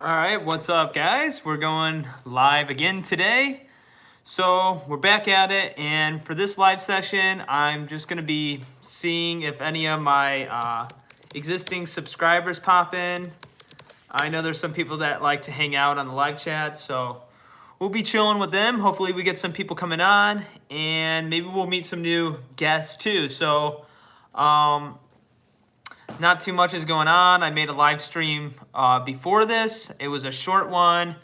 All right, what's up, guys? We're going live again today. So we're back at it, and for this live session, I'm just going to be seeing if any of my existing subscribers pop in. I know there's some people that like to hang out on the live chat, so we'll be chilling with them. Hopefully we get some people coming on, and maybe we'll meet some new guests too. So not too much is going on. I made a live stream before this. It was a short one.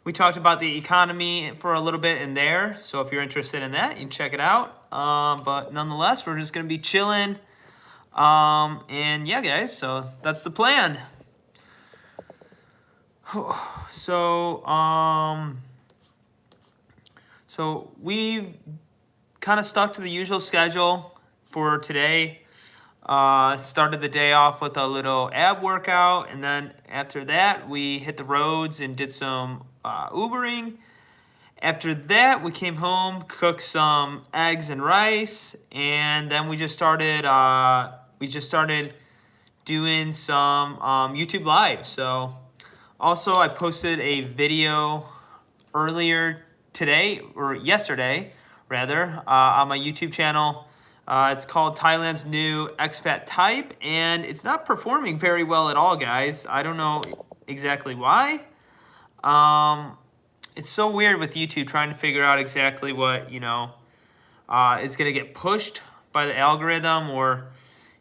We talked about the economy for a little bit in there. So if you're interested in that, you can check it out. But nonetheless, we're just going to be chilling. And yeah, guys, so that's the plan. So we've kind of stuck to the usual schedule for today. Started the day off with a little ab workout, and then after that we hit the roads and did some Ubering. After that we came home, cooked some eggs and rice, and then we just started doing some YouTube live. So also I posted a video earlier today, or yesterday rather, on my YouTube channel. It's called Thailand's New Expat Type, and it's not performing very well at all, guys. I don't know exactly why. It's so weird with YouTube trying to figure out exactly what, is going to get pushed by the algorithm, or,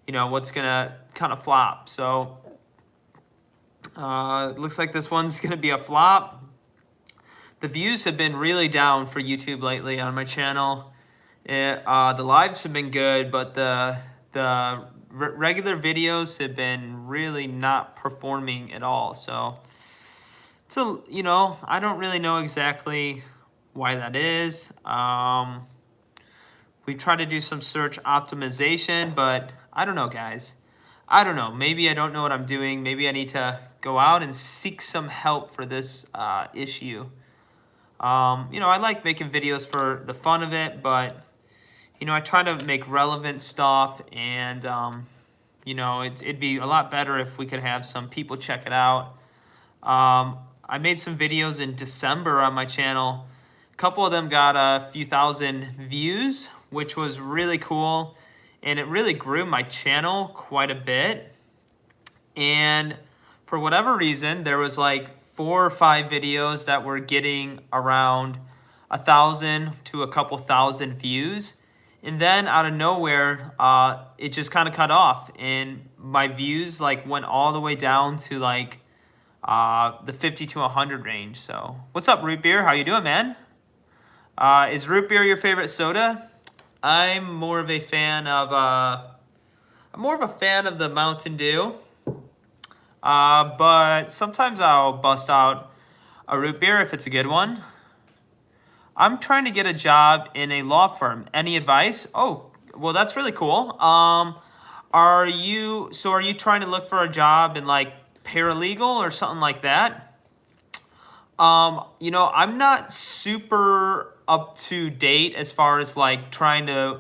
what's going to kind of flop. So it looks like this one's going to be a flop. The views have been really down for YouTube lately on my channel. The lives have been good, but the regular videos have been really not performing at all. So I don't really know exactly why that is. We try to do some search optimization, but I don't know, guys. I don't know. Maybe I don't know what I'm doing. Maybe I need to go out and seek some help for this issue. I like making videos for the fun of it, but I try to make relevant stuff, and it'd be a lot better if we could have some people check it out. I made some videos in December on my channel. A couple of them got a few thousand views, which was really cool, and it really grew my channel quite a bit. And for whatever reason, there was like 4 or 5 videos that were getting around 1,000 to a couple thousand views. And then out of nowhere, it just kind of cut off, and my views went all the way down to the 50 to 100 range. So what's up, Root Beer? How you doing, man? Is Root Beer your favorite soda? I'm more of a fan of the Mountain Dew. But sometimes I'll bust out a Root Beer if it's a good one. I'm trying to get a job in a law firm. Any advice? Oh, well, that's really cool. Are you trying to look for a job in paralegal or something like that? I'm not super up to date as far as trying to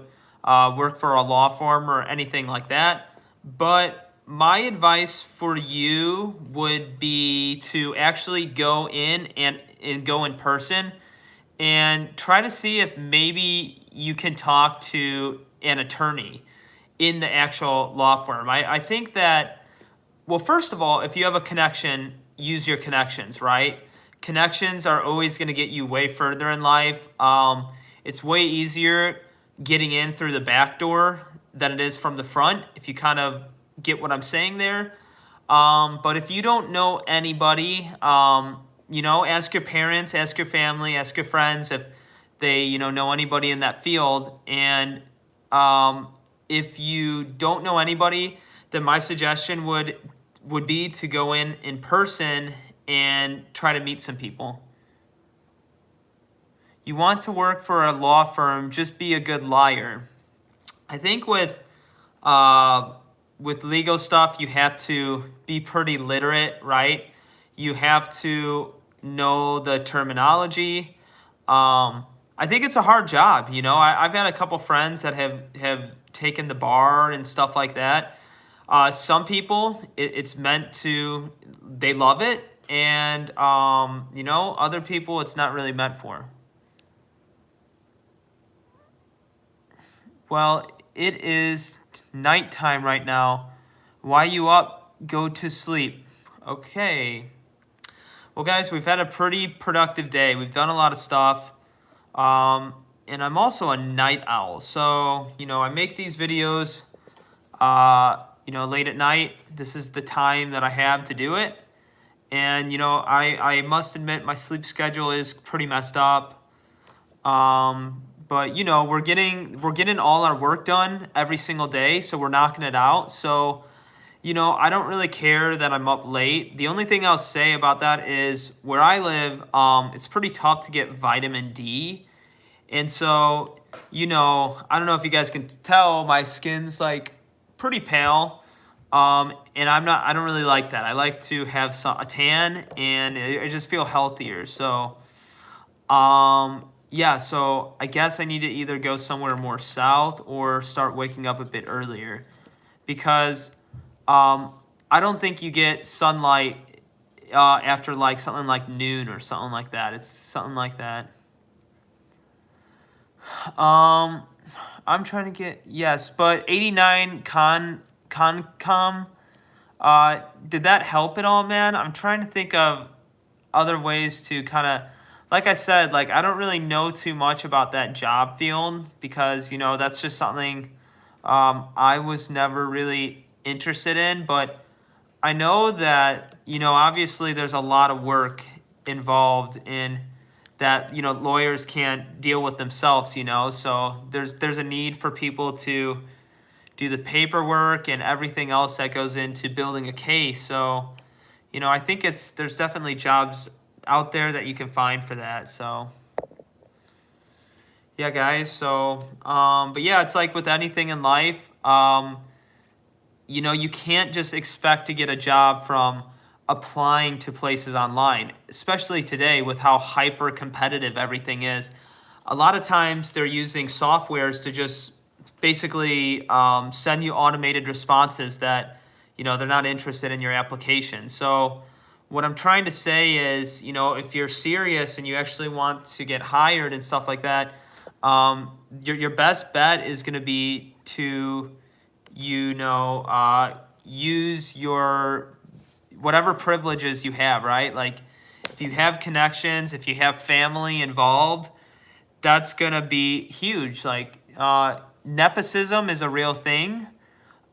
work for a law firm or anything like that. But my advice for you would be to actually go in and go in person and try to see if maybe you can talk to an attorney in the actual law firm. I think that, well, first of all, if you have a connection, use your connections, right? Connections are always going to get you way further in life. It's way easier getting in through the back door than it is from the front, if you kind of get what I'm saying there. But if you don't know anybody, ask your parents, ask your family, ask your friends if they, know anybody in that field. And if you don't know anybody, then my suggestion would be to go in person and try to meet some people. You want to work for a law firm, just be a good liar. I think with legal stuff, you have to be pretty literate, right? You have to know the terminology. I think it's a hard job. I've had a couple friends that have taken the bar and stuff like that. Some people, it's meant to, they love it, and you know, other people it's not really meant for. Well, it is nighttime right now. Why you up? Go to sleep. Okay. Well, guys, we've had a pretty productive day. We've done a lot of stuff. And I'm also a night owl. So, you know, I make these videos, you know, late at night. This is the time that I have to do it. And, you know, I must admit my sleep schedule is pretty messed up. But, you know, we're getting all our work done every single day. So we're knocking it out. So, you know, I don't really care that I'm up late. The only thing I'll say about that is where I live, it's pretty tough to get vitamin D. And so, you know, I don't know if you guys can tell, my skin's like pretty pale. And I don't really like that. I like to have a tan, and I just feel healthier. So, yeah, so I guess I need to either go somewhere more south or start waking up a bit earlier, because I don't think you get sunlight after like something like noon or something like that. It's something like that. I'm trying to get, yes, but 89 Concom, did that help at all, man? I'm trying to think of other ways to kind of, like I said, like I don't really know too much about that job field, because, you know, that's just something I was never really interested in. But I know that, you know, obviously there's a lot of work involved in that, you know, lawyers can't deal with themselves, you know. So there's a need for people to do the paperwork and everything else that goes into building a case. So, you know, I think there's definitely jobs out there that you can find for that. So yeah, guys. So but yeah, it's like with anything in life, you know, you can't just expect to get a job from applying to places online, especially today with how hyper competitive everything is. A lot of times they're using softwares to just basically send you automated responses that, you know, they're not interested in your application. So what I'm trying to say is, you know, if you're serious and you actually want to get hired and stuff like that, your best bet is going to be to, you know, use your whatever privileges you have, right? Like if you have connections, if you have family involved, that's going to be huge. Like nepotism is a real thing.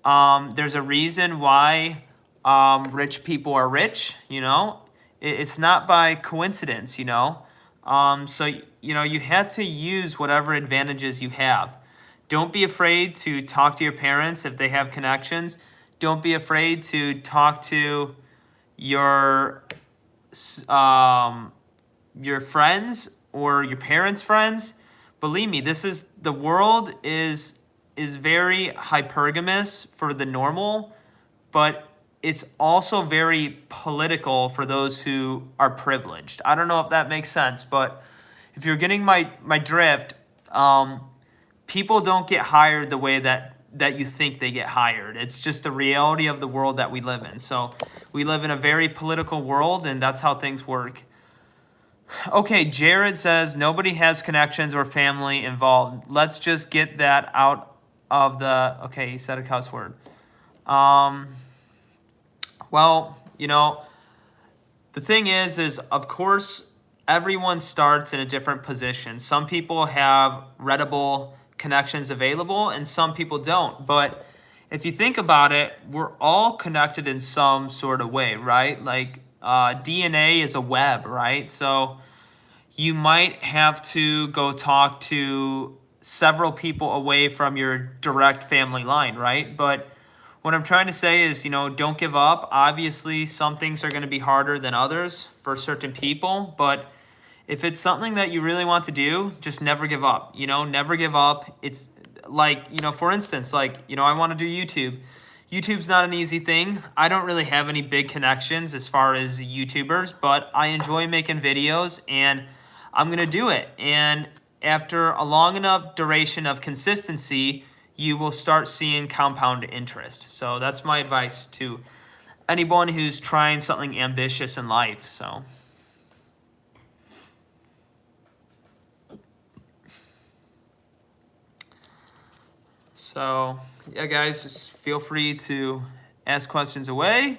There's a reason why rich people are rich, you know. It's not by coincidence, you know. So, you know, you have to use whatever advantages you have. Don't be afraid to talk to your parents if they have connections. Don't be afraid to talk to your friends or your parents' friends. Believe me, the world is very hypergamous for the normal, but it's also very political for those who are privileged. I don't know if that makes sense, but if you're getting my drift, people don't get hired the way that you think they get hired. It's just the reality of the world that we live in. So we live in a very political world, and that's how things work. Okay, Jared says nobody has connections or family involved. Let's just get that out of the, okay, he said a cuss word. Well, you know, the thing is of course, everyone starts in a different position. Some people have readable connections available and some people don't. But if you think about it, we're all connected in some sort of way, right? Like DNA is a web, right? So you might have to go talk to several people away from your direct family line, right? But what I'm trying to say is, you know, don't give up. Obviously, some things are going to be harder than others for certain people, but if it's something that you really want to do, just never give up. You know, never give up. It's like, you know, for instance, like, you know, I want to do YouTube. YouTube's not an easy thing. I don't really have any big connections as far as YouTubers, but I enjoy making videos and I'm going to do it. And after a long enough duration of consistency, you will start seeing compound interest. So that's my advice to anyone who's trying something ambitious in life. So yeah, guys, just feel free to ask questions away.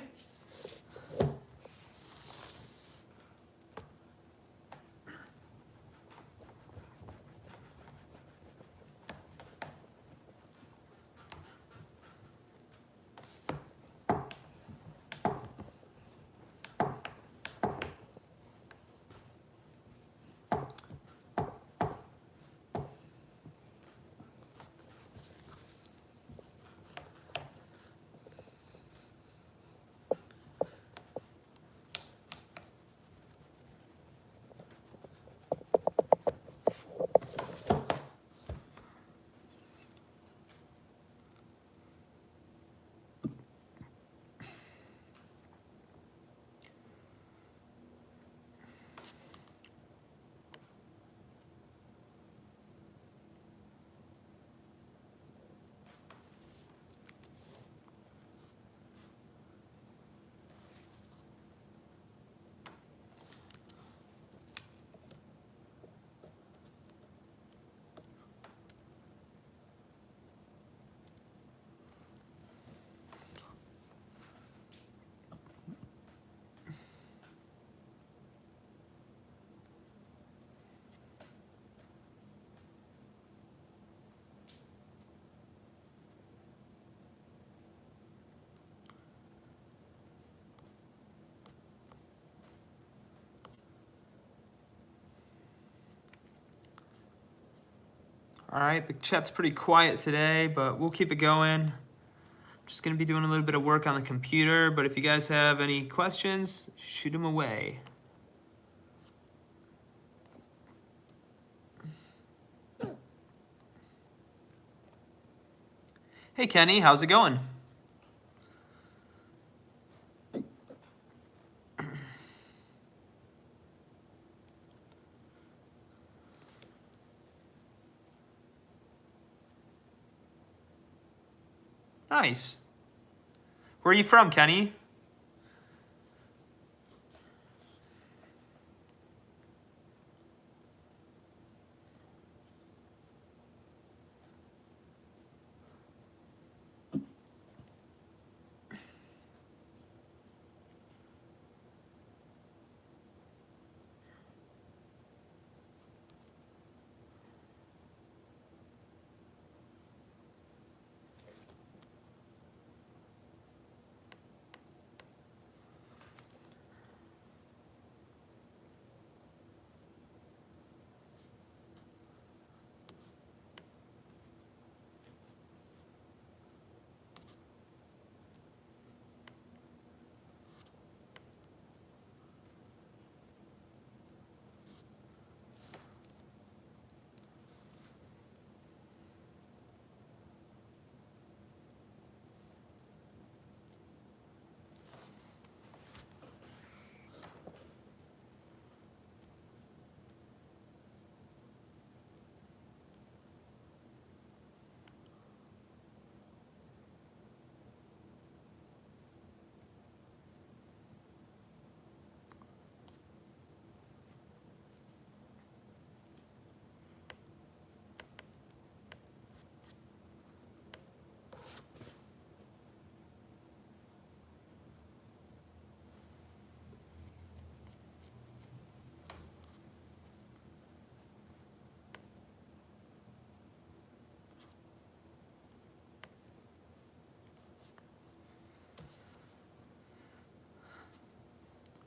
All right, the chat's pretty quiet today, but we'll keep it going. Just gonna be doing a little bit of work on the computer, but if you guys have any questions, shoot them away. Hey Kenny, how's it going? Nice. Where are you from, Kenny?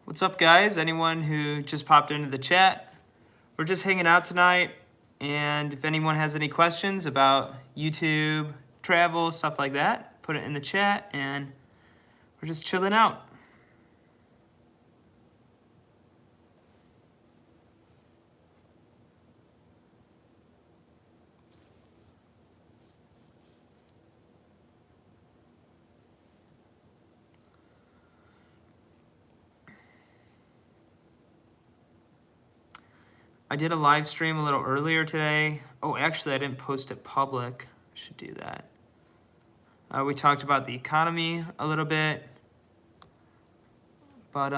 What's up, guys? Anyone who just popped into the chat? We're just hanging out tonight, and if anyone has any questions about YouTube, travel, stuff like that, put it in the chat, and we're just chilling out. I did a live stream a little earlier today. Oh, actually, I didn't post it public. I should do that. We talked about the economy a little bit. But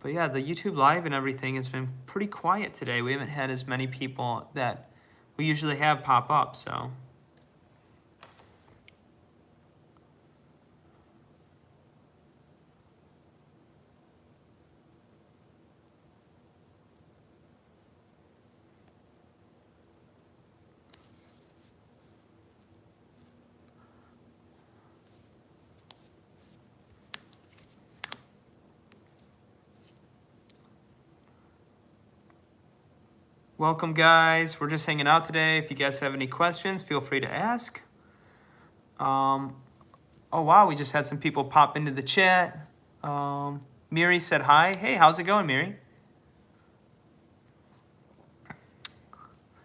yeah, the YouTube Live and everything has been pretty quiet today. We haven't had as many people that we usually have pop up, so. Welcome, guys. We're just hanging out today. If you guys have any questions, feel free to ask. Oh, wow, we just had some people pop into the chat. Miri said hi. Hey, how's it going, Miri?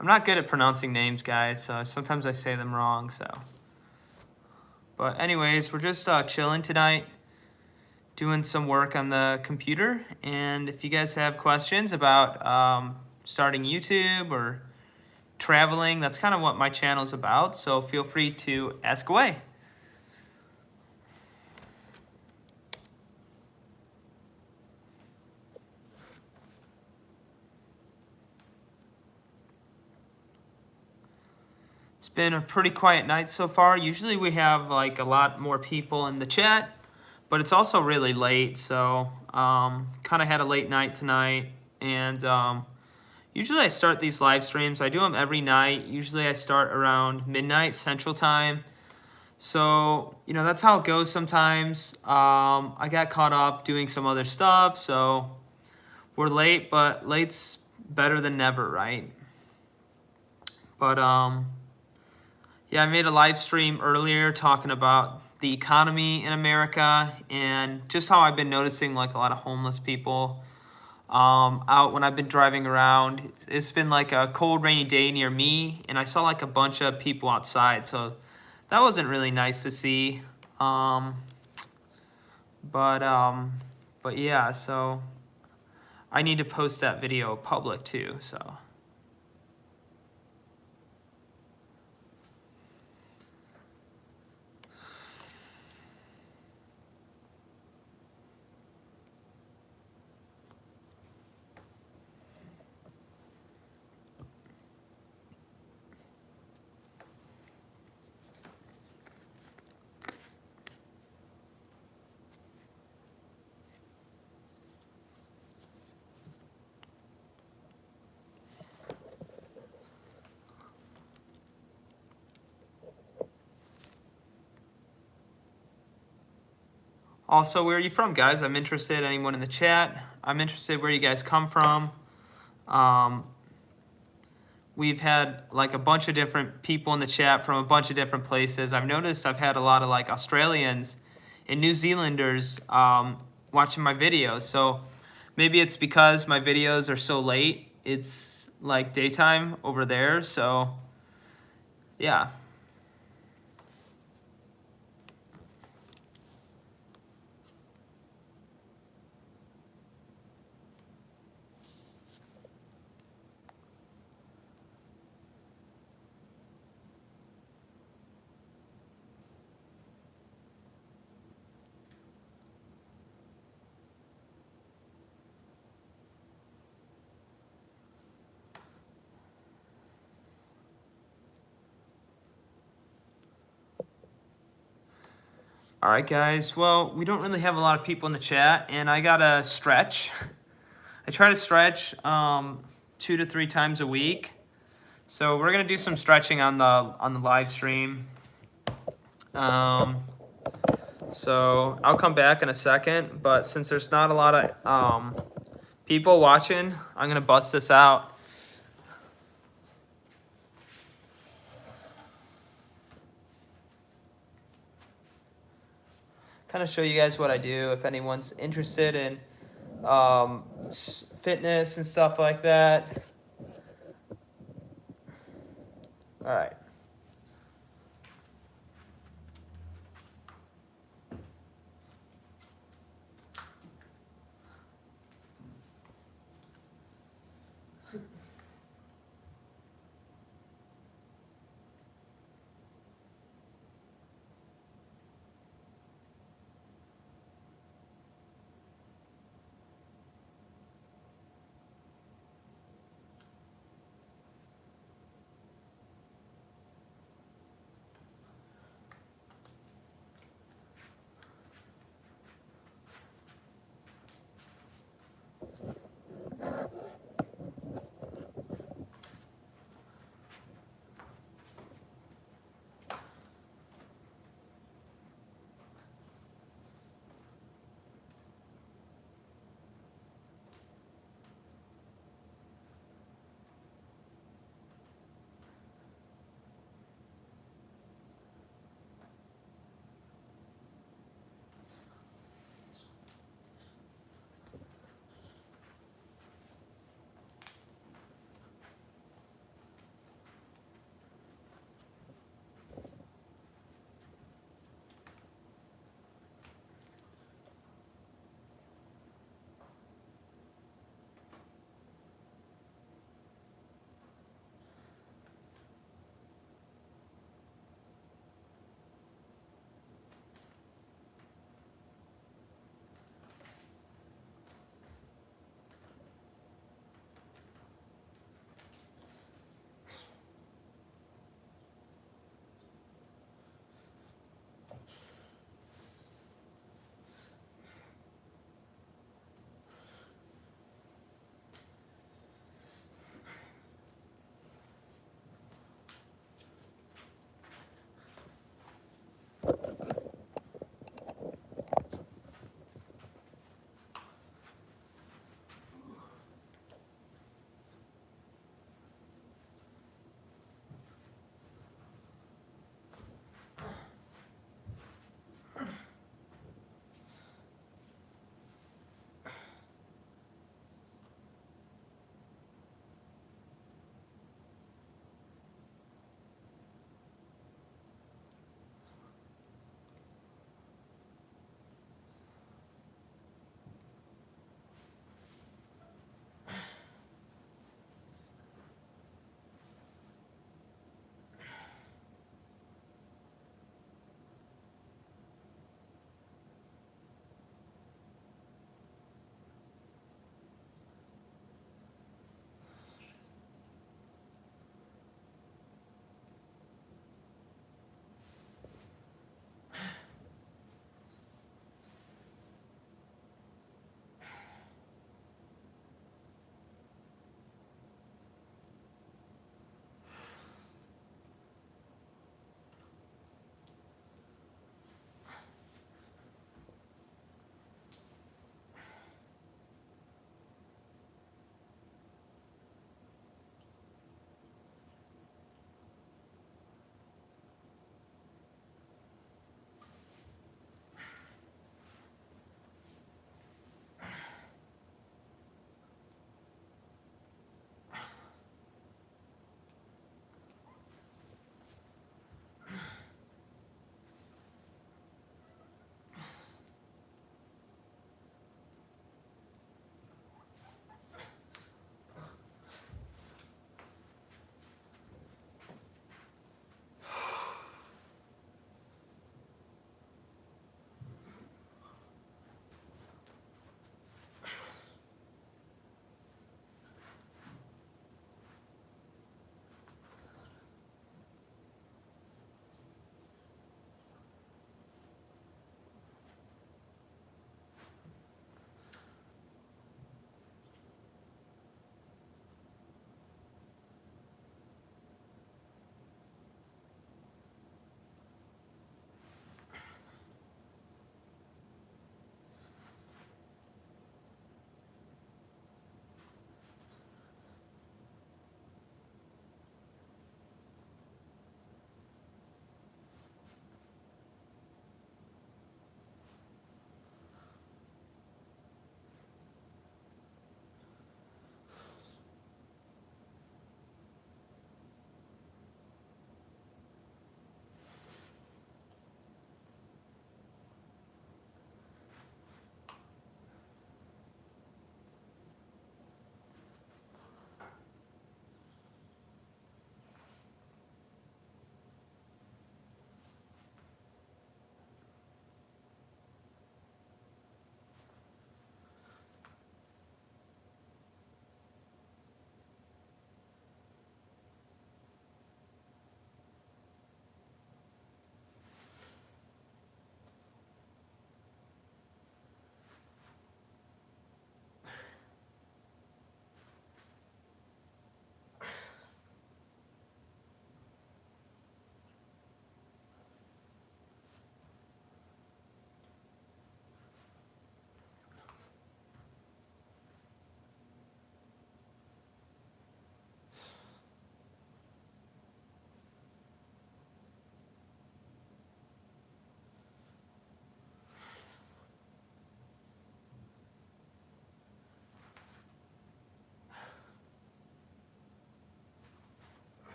I'm not good at pronouncing names, guys, so sometimes I say them wrong, so. But anyways, we're just chilling tonight, doing some work on the computer. And if you guys have questions about starting YouTube or traveling, that's kind of what my channel is about, so feel free to ask away. It's been a pretty quiet night so far. Usually we have like a lot more people in the chat, but it's also really late, so kind of had a late night tonight. And usually I start these live streams. I do them every night. Usually I start around midnight Central Time. So, you know, that's how it goes sometimes. I got caught up doing some other stuff, so we're late, but late's better than never, right? But yeah, I made a live stream earlier talking about the economy in America and just how I've been noticing like a lot of homeless people out when I've been driving around. It's been like a cold, rainy day near me, and I saw like a bunch of people outside, so that wasn't really nice to see. But yeah, so I need to post that video public too, so. Also, where are you from, guys? I'm interested. Anyone in the chat? I'm interested where you guys come from. We've had like a bunch of different people in the chat from a bunch of different places. I've noticed I've had a lot of like Australians and New Zealanders watching my videos. So maybe it's because my videos are so late. It's like daytime over there. So yeah. All right, guys. Well, we don't really have a lot of people in the chat, and I gotta stretch. I try to stretch 2 to 3 times a week. So we're gonna do some stretching on the live stream. So I'll come back in a second, but since there's not a lot of people watching, I'm gonna bust this out. Kind of show you guys what I do if anyone's interested in fitness and stuff like that. All right.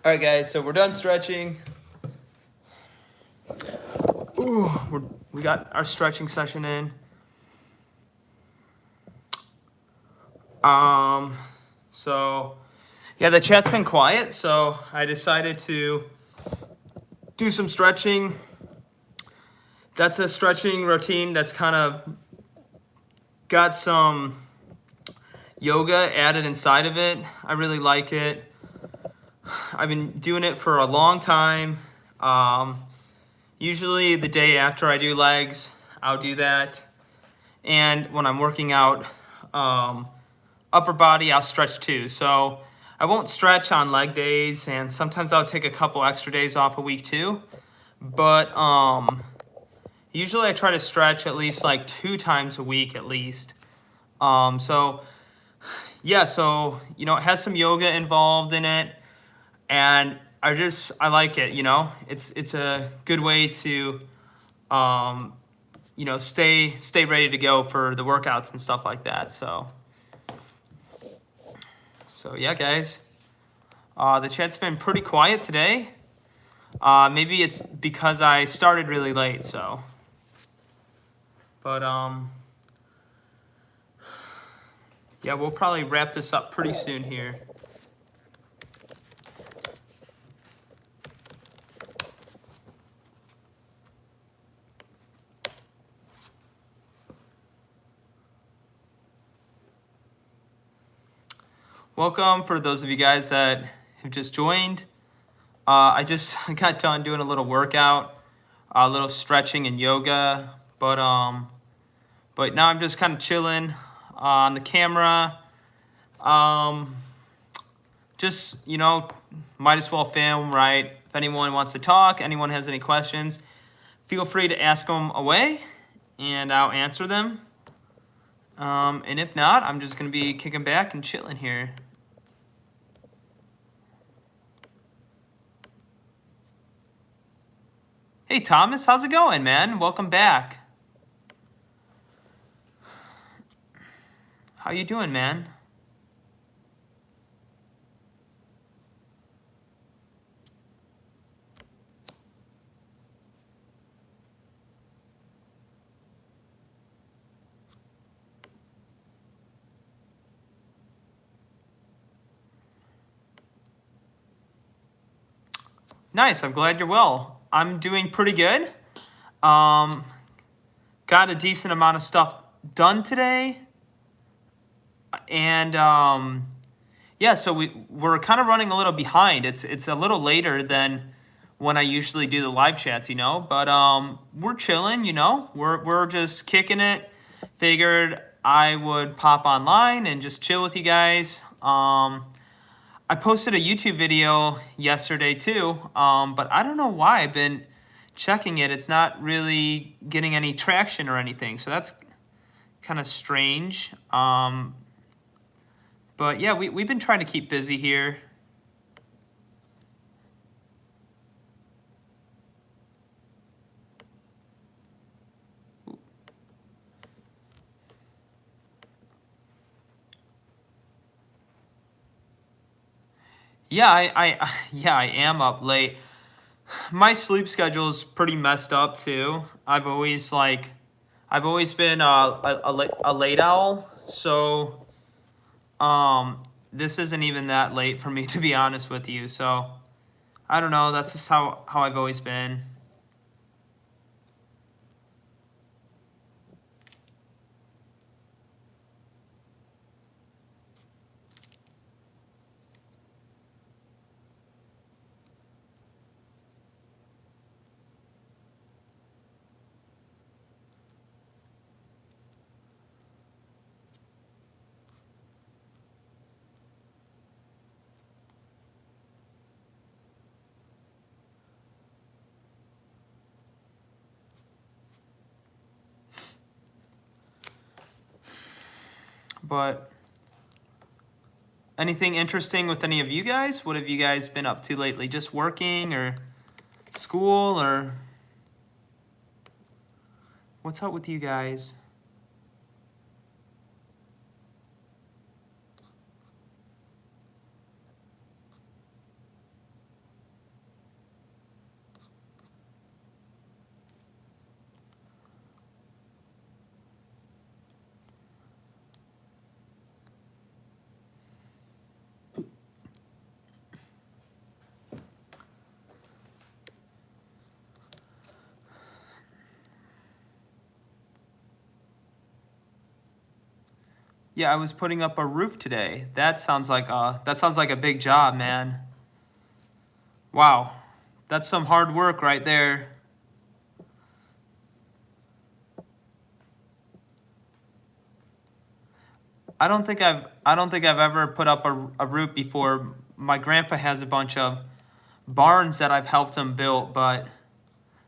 All right, guys, so we're done stretching. Ooh, we got our stretching session in. So yeah, the chat's been quiet, so I decided to do some stretching. That's a stretching routine that's kind of got some yoga added inside of it. I really like it. I've been doing it for a long time. Usually the day after I do legs, I'll do that. And when I'm working out upper body, I'll stretch too. So I won't stretch on leg days, and sometimes I'll take a couple extra days off a week too. But usually I try to stretch at least like 2 times a week at least. So yeah, so you know, it has some yoga involved in it, and I like it. You know, it's a good way to you know, stay ready to go for the workouts and stuff like that. So yeah, guys, the chat's been pretty quiet today. Maybe it's because I started really late. So, but yeah, we'll probably wrap this up pretty soon here. Welcome for those of you guys that have just joined. I just got done doing a little workout, a little stretching and yoga, but now I'm just kind of chilling on the camera. Just, you know, might as well film, right? If anyone wants to talk, anyone has any questions, feel free to ask them away, and I'll answer them. And if not, I'm just going to be kicking back and chilling here. Hey, Thomas, how's it going, man? Welcome back. How you doing, man? Nice, I'm glad you're well. I'm doing pretty good. Got a decent amount of stuff done today. And yeah, so we're kind of running a little behind. It's a little later than when I usually do the live chats, you know, but we're chilling, you know. We're just kicking it. Figured I would pop online and just chill with you guys. I posted a YouTube video yesterday too, but I don't know why I've been checking it. It's not really getting any traction or anything, so that's kind of strange. But yeah, we've been trying to keep busy here. Yeah, I am up late. My sleep schedule is pretty messed up too. I've always been a late owl, so this isn't even that late for me, to be honest with you. So I don't know. That's just how I've always been. But anything interesting with any of you guys? What have you guys been up to lately? Just working or school, or what's up with you guys? Yeah, I was putting up a roof today. That sounds like a big job, man. Wow. That's some hard work right there. I don't think I've ever put up a roof before. My grandpa has a bunch of barns that I've helped him build, but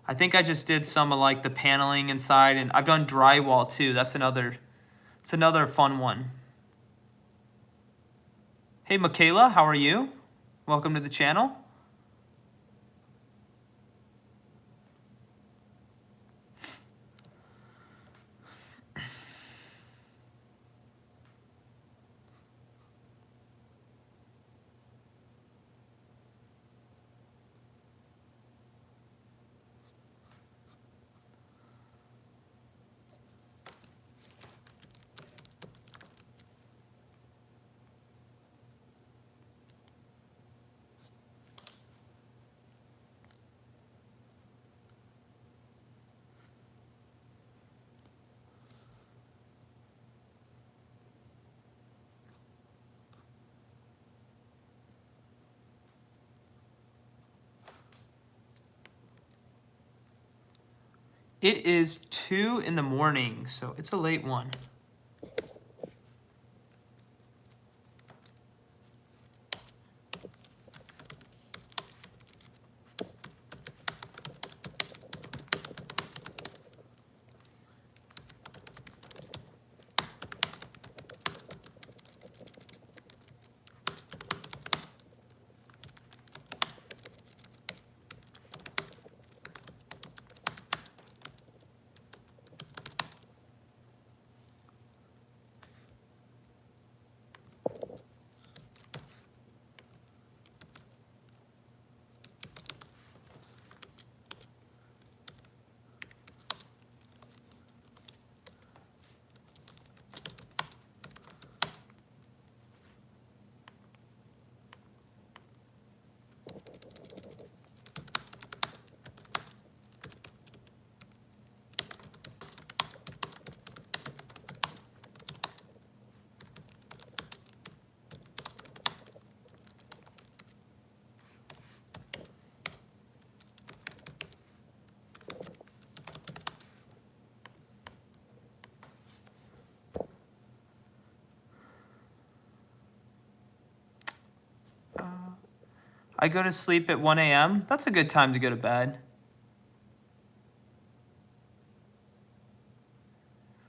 I think I just did some of like the paneling inside, and I've done drywall too. It's another fun one. Hey Michaela, how are you? Welcome to the channel. It is 2 in the morning, so it's a late one. I go to sleep at 1 a.m. That's a good time to go to bed.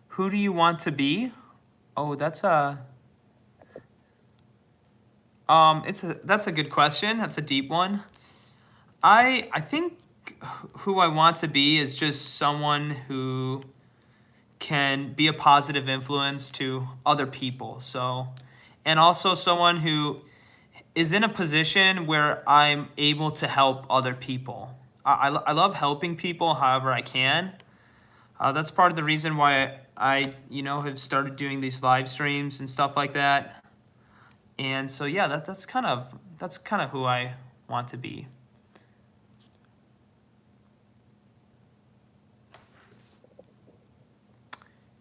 Who do you want to be? Oh, that's a good question. That's a deep one. I think who I want to be is just someone who can be a positive influence to other people. So, and also someone who is in a position where I'm able to help other people. I love helping people however I can. That's part of the reason why I have started doing these live streams and stuff like that. And so yeah, that's kind of who I want to be.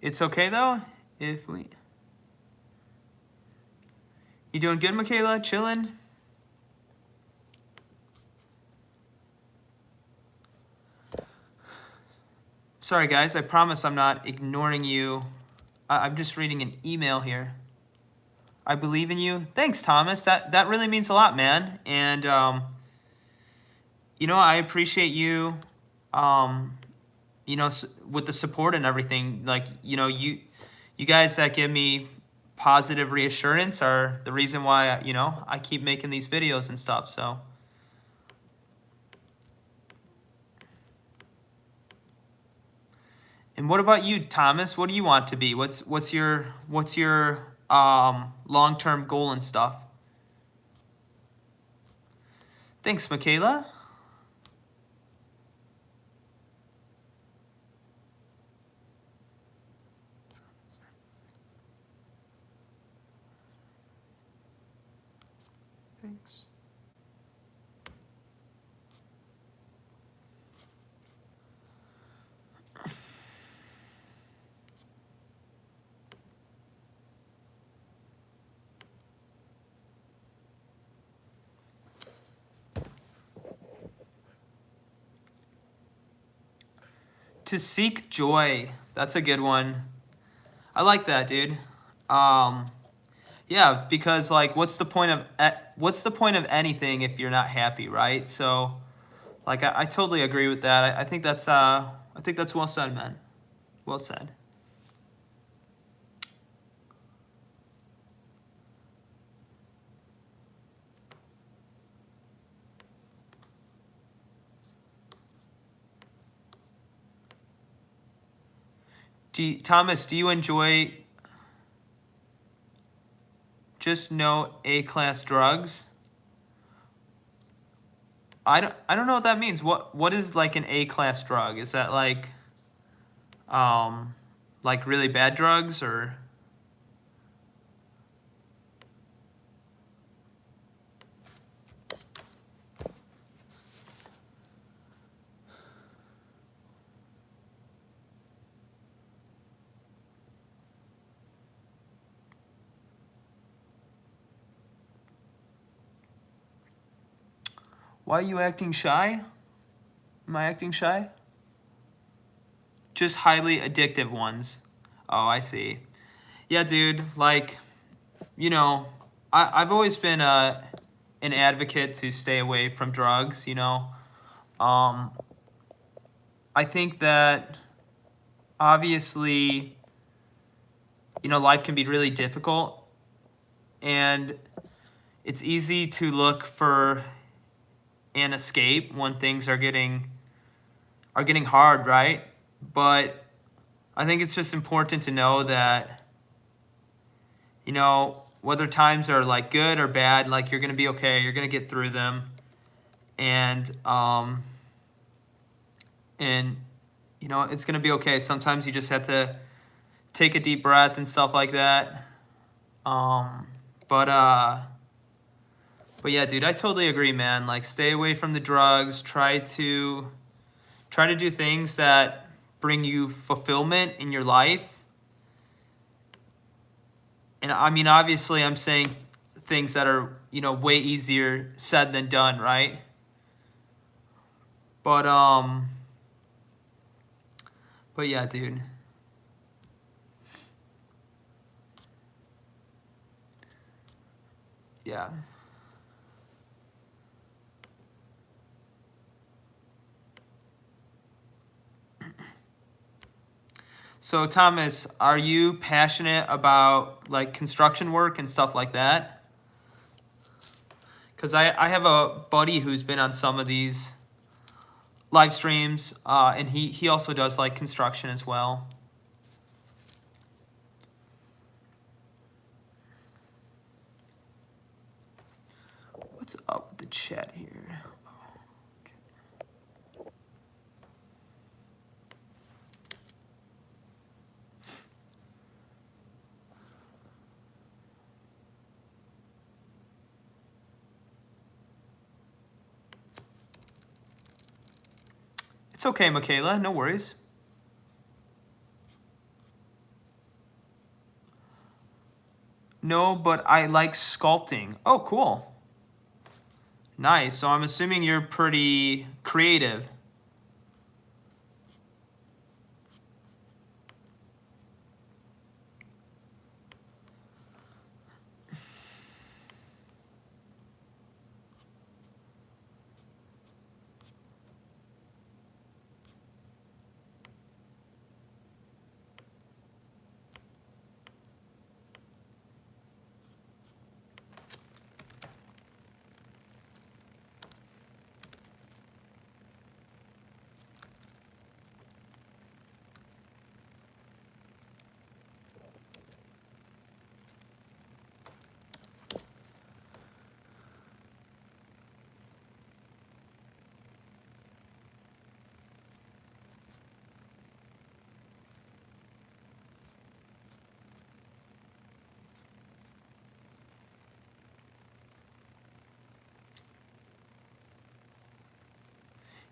It's okay though if we. You doing good, Michaela? Chilling? Sorry guys, I promise I'm not ignoring you. I'm just reading an email here. I believe in you. Thanks, Thomas. That really means a lot, man. And I appreciate you. Um, with the support and everything. Like you guys that give me positive reassurance are the reason why I keep making these videos and stuff. So. And what about you, Thomas? What do you want to be? What's your long-term goal and stuff? Thanks, Michaela. Thanks. To seek joy. That's a good one. I like that, dude. Yeah, because like, what's the point of anything if you're not happy, right? So, like, I totally agree with that. I think that's well said, man. Well said. Thomas, do you enjoy just no A-class drugs? I don't know what that means. What is like an A-class drug? Is that um like really bad drugs or? Why are you acting shy? Am I acting shy? Just highly addictive ones. Oh, I see. Yeah, dude, like, you know, I've always been an advocate to stay away from drugs, you know. Um, I think that obviously, you know, life can be really difficult and it's easy to look for an escape when things are getting hard, right? But I think it's just important to know that, you know, whether times are like good or bad, like you're gonna be okay. You're gonna get through them, and and you know it's gonna be okay. Sometimes you just have to take a deep breath and stuff like that. Um, but uh, but yeah, dude, I totally agree, man. Like, stay away from the drugs. Try to do things that bring you fulfillment in your life. And I mean, obviously, I'm saying things that are, you know, way easier said than done, right? But but yeah, dude. Yeah. So Thomas, are you passionate about like construction work and stuff like that? Because I have a buddy who's been on some of these live streams, and he also does like construction as well. What's up with the chat here? It's okay, Michaela. No worries. No, but I like sculpting. Oh, cool. Nice. So I'm assuming you're pretty creative.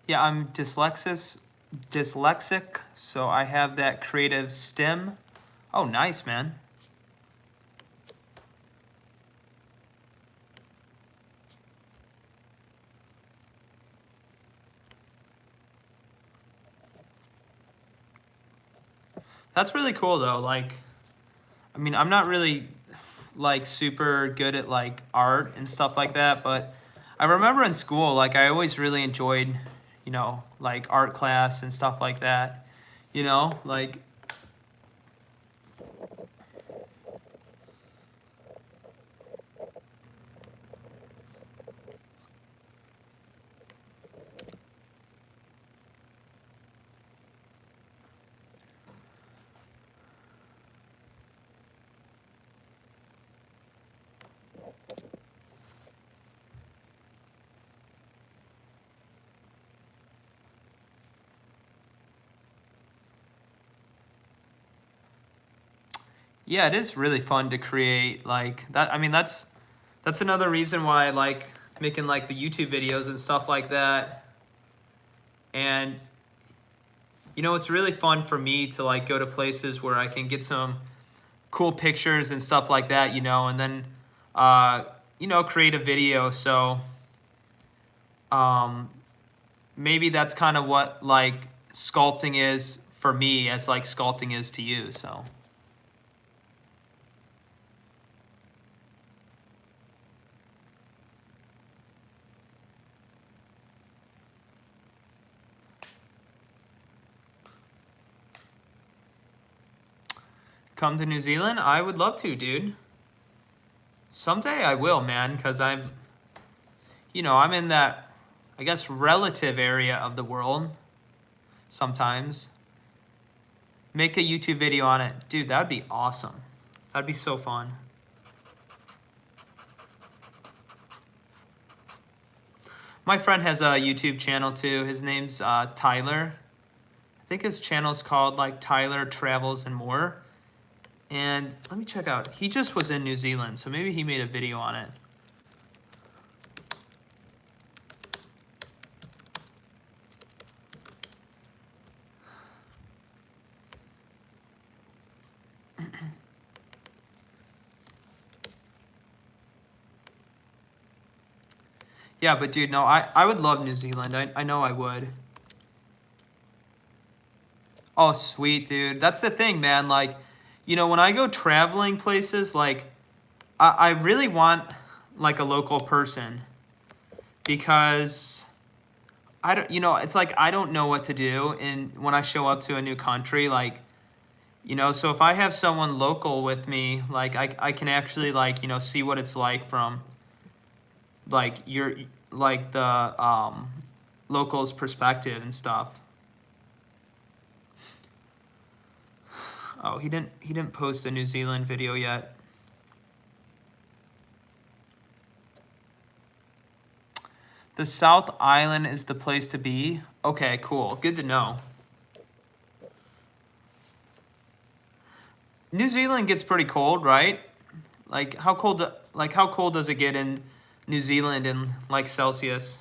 Yeah, I'm dyslexic, so I have that creative stem. Oh, nice, man. That's really cool though. Like, I mean, I'm not really like super good at like art and stuff like that, but I remember in school, like I always really enjoyed, like art class and stuff like that. Like yeah, it is really fun to create like that. I mean, that's another reason why I like making like the YouTube videos and stuff like that. And it's really fun for me to like go to places where I can get some cool pictures and stuff like that, and then create a video. So um maybe that's kind of what like sculpting is for me as like sculpting is to you. So come to New Zealand, I would love to, dude. Someday I will, man, because I'm in that, I guess, relative area of the world sometimes. Make a YouTube video on it. Dude, that'd be awesome. That'd be so fun. My friend has a YouTube channel too. His name's Tyler. I think his channel's called like Tyler Travels and More. And let me check out. He just was in New Zealand, so maybe he made a video on it. Yeah, but dude, no, I would love New Zealand. I know I would. Oh, sweet, dude. That's the thing, man. Like, when I go traveling places, like, I really want, like, a local person because I don't, it's like I don't know what to do. And when I show up to a new country, like, so if I have someone local with me, like, I can actually, like, see what it's like from, like, the locals' perspective and stuff. Oh, he didn't post a New Zealand video yet. The South Island is the place to be. Okay, cool. Good to know. New Zealand gets pretty cold, right? Like how cold does it get in New Zealand in like Celsius?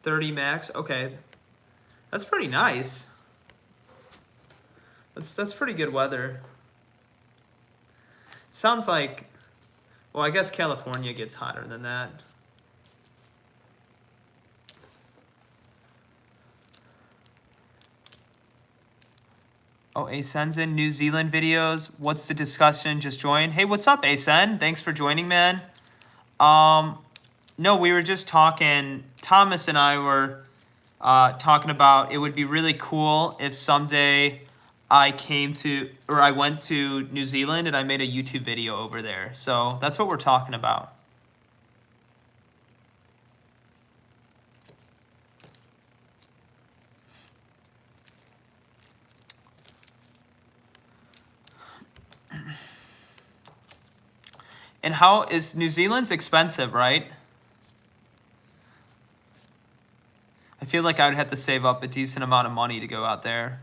$30 max. Okay. That's pretty nice. That's pretty good weather. Sounds like, well, I guess California gets hotter than that. Oh, Asen's in New Zealand videos. What's the discussion? Just join. Hey, what's up, Asen? Thanks for joining, man. No, we were just talking. Thomas and I were talking about it would be really cool if someday I went to New Zealand and I made a YouTube video over there. So that's what we're talking about. And how is New Zealand's expensive, right? I feel like I would have to save up a decent amount of money to go out there.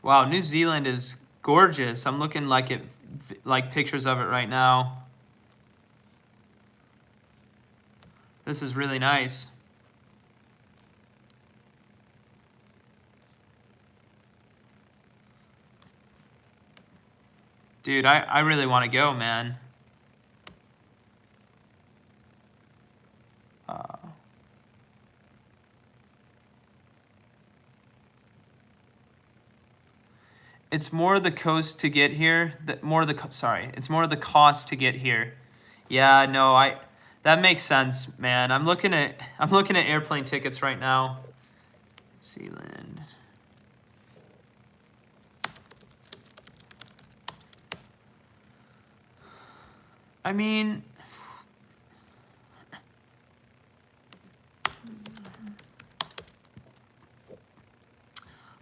Wow, New Zealand is gorgeous. I'm looking like pictures of it right now. This is really nice. Dude, I really want to go, man. It's more the coast to get here. It's more the cost to get here. Yeah, no, that makes sense, man. I'm looking at airplane tickets right now. New Zealand. I mean,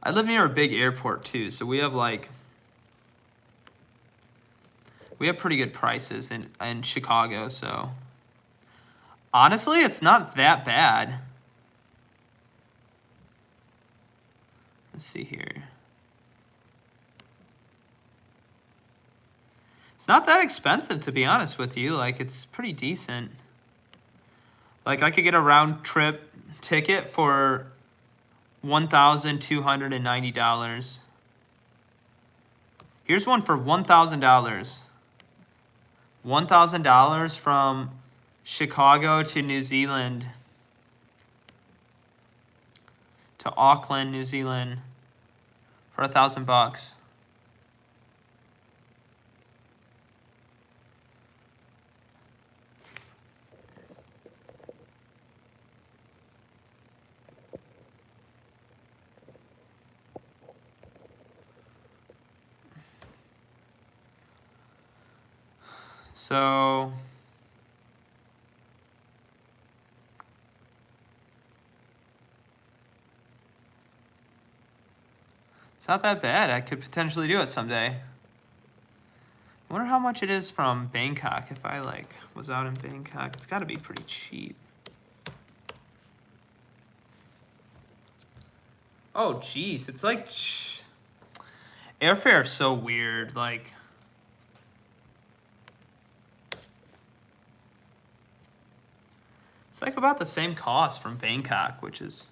I live near a big airport too, so we have pretty good prices in Chicago, so honestly, it's not that bad. Let's see here. It's not that expensive, to be honest with you. Like, it's pretty decent. Like, I could get a round trip ticket for $1,290. Here's one for $1,000. $1,000 from Chicago to New Zealand. To Auckland, New Zealand. For $1,000. So it's not that bad. I could potentially do it someday. I wonder how much it is from Bangkok. If I was out in Bangkok, it's got to be pretty cheap. Oh, geez, it's like airfare is so weird. Like, it's like about the same cost from Bangkok, which is.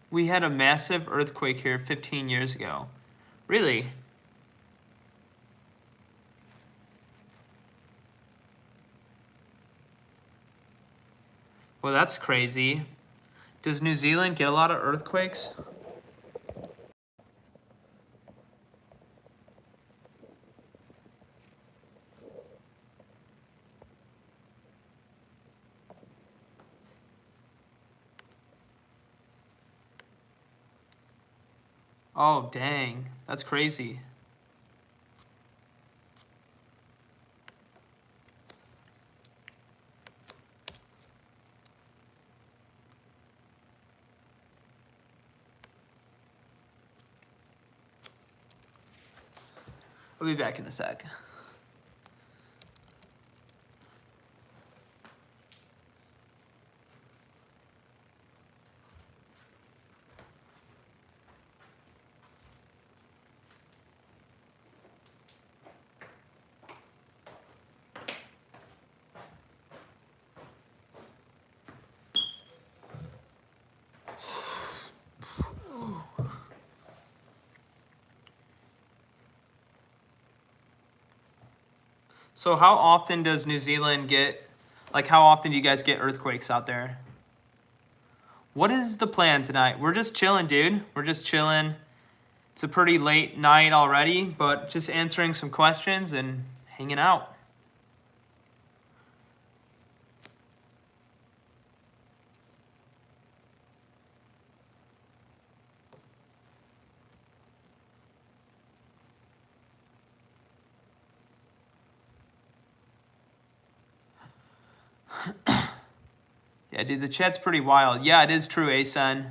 We had a massive earthquake here 15 years ago. Really? Well, that's crazy. Does New Zealand get a lot of earthquakes? Oh, dang. That's crazy. I'll be back in a sec. So how often does New Zealand get, how often do you guys get earthquakes out there? What is the plan tonight? We're just chilling, dude. We're just chilling. It's a pretty late night already, but just answering some questions and hanging out. Yeah, dude, the chat's pretty wild. Yeah, it is true, Asen.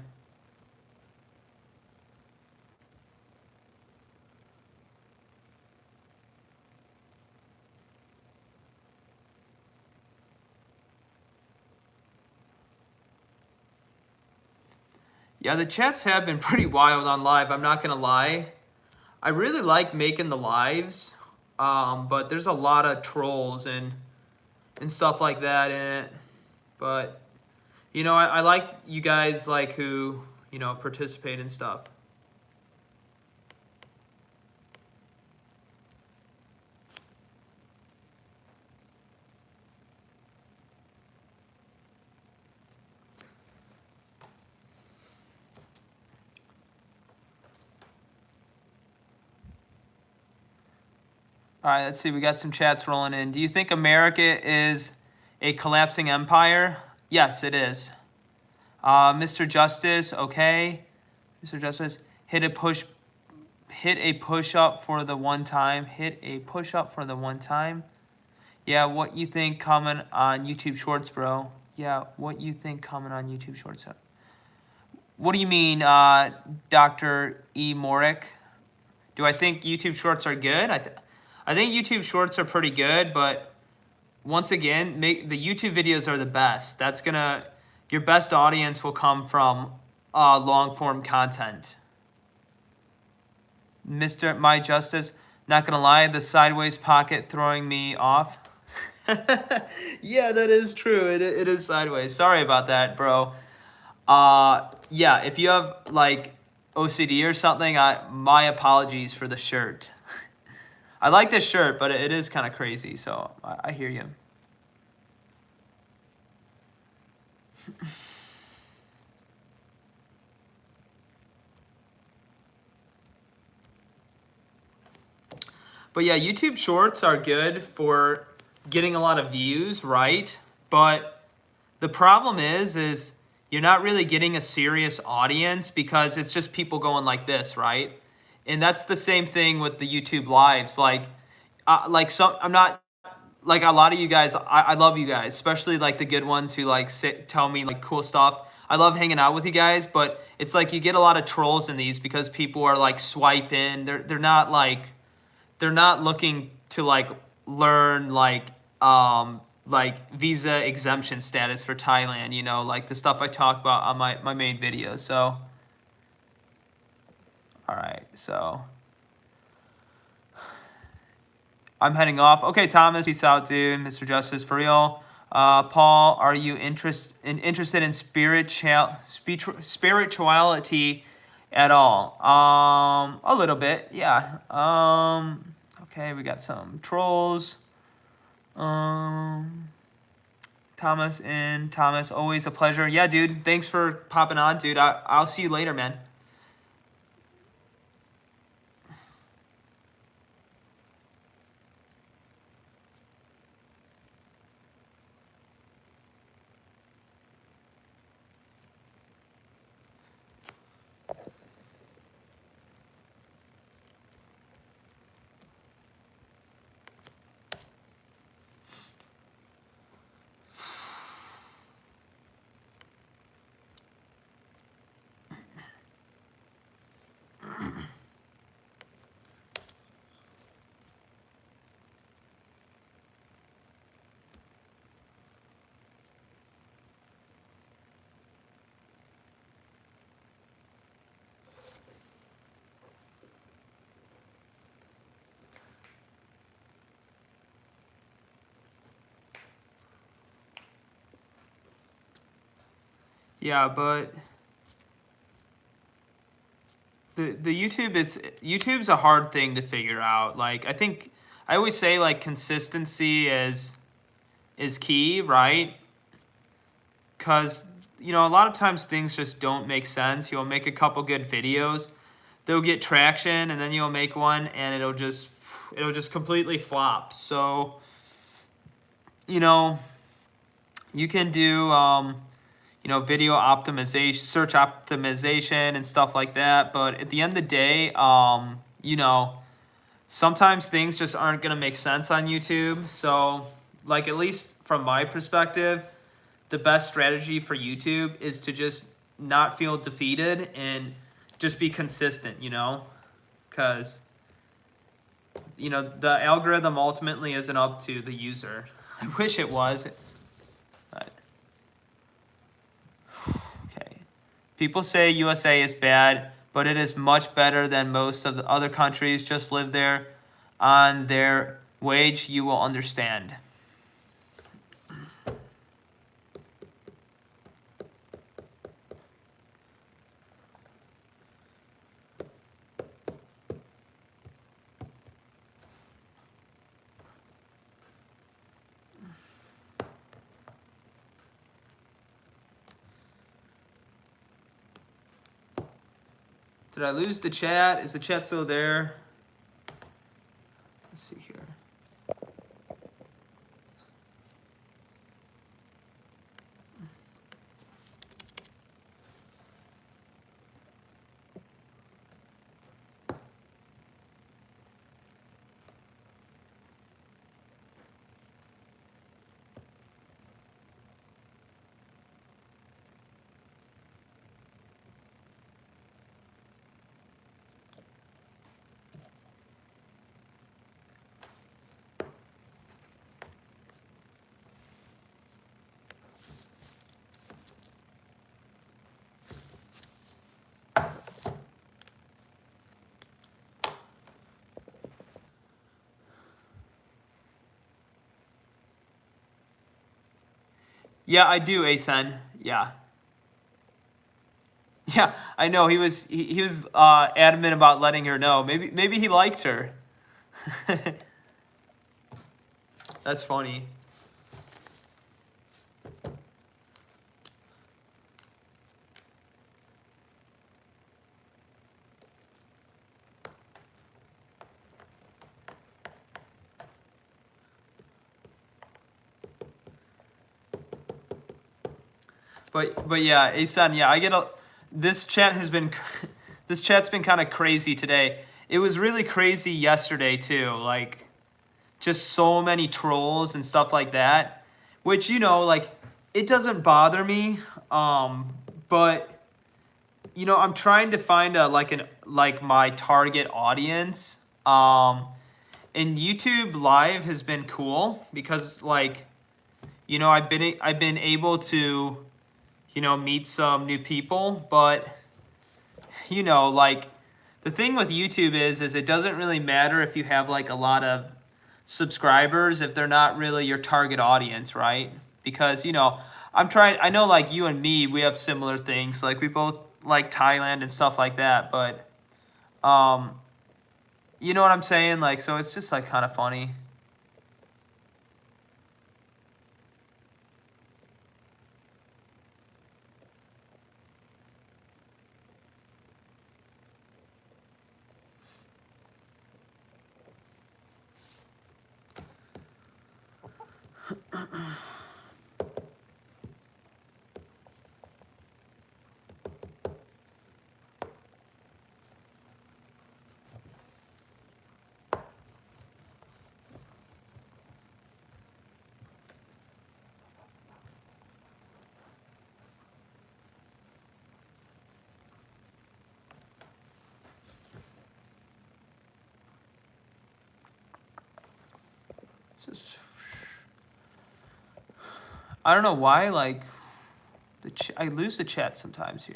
Yeah, the chats have been pretty wild on live, I'm not gonna lie. I really like making the lives, but there's a lot of trolls and stuff like that in it. But you know, I like you guys like who, you know, participate and stuff. All right, let's see. We got some chats rolling in. Do you think America is a collapsing empire? Yes, it is. Mr. Justice, okay. Mr. Justice, hit a push up for the one time. Hit a push up for the one time. Yeah, what you think comment on YouTube Shorts, bro? Yeah, what you think comment on YouTube Shorts? What do you mean, Dr. E. Morick? Do I think YouTube Shorts are good? I think YouTube Shorts are pretty good, but once again, the YouTube videos are the best. Your best audience will come from long form content. Mr. My Justice, not gonna lie, the sideways pocket throwing me off. Yeah, that is true. It is sideways. Sorry about that, bro. Yeah, if you have like OCD or something, my apologies for the shirt. I like this shirt, but it is kind of crazy, so I hear you. But yeah, YouTube Shorts are good for getting a lot of views, right? But the problem is you're not really getting a serious audience because it's just people going like this, right? And that's the same thing with the YouTube lives. I'm not like a lot of you guys. I love you guys, especially like the good ones who like tell me like cool stuff. I love hanging out with you guys, but it's like you get a lot of trolls in these because people are like swiping. They're not looking to like learn like visa exemption status for Thailand, you know, like the stuff I talk about on my main videos. So all right, so I'm heading off. Okay, Thomas, peace out, dude. Mr. Justice, for real. Paul, are you interested in spirituality at all? A little bit, yeah. Okay, we got some trolls. Thomas, always a pleasure. Yeah, dude, thanks for popping on, dude. I'll see you later, man. Yeah, but the YouTube's a hard thing to figure out. Like I always say like consistency is key, right? Because you know a lot of times things just don't make sense. You'll make a couple good videos, they'll get traction, and then you'll make one and it'll just completely flop. So you know you can do you know, video optimization, search optimization and stuff like that. But at the end of the day, you know, sometimes things just aren't going to make sense on YouTube. So like, at least from my perspective, the best strategy for YouTube is to just not feel defeated and just be consistent, you know, because, you know, the algorithm ultimately isn't up to the user. I wish it was. But okay. People say USA is bad, but it is much better than most of the other countries. Just live there on their wage, you will understand. Did I lose the chat? Is the chat still there? Let's see here. Yeah, I do, Asen. Yeah. Yeah, I know. He was adamant about letting her know. Maybe he likes her. That's funny. But yeah, Asen, yeah, I get this chat has been this chat's been kind of crazy today. It was really crazy yesterday too, like just so many trolls and stuff like that, which, you know, like it doesn't bother me, but you know, I'm trying to find like my target audience. And YouTube Live has been cool because, like, you know, I've been able to, you know, meet some new people, but you know, like the thing with YouTube is it doesn't really matter if you have like a lot of subscribers if they're not really your target audience, right? Because, you know, I know like you and me, we have similar things. Like we both like Thailand and stuff like that, but you know what I'm saying? Like, so it's just like kind of funny. Just, I don't know why, like, I lose the chat sometimes here.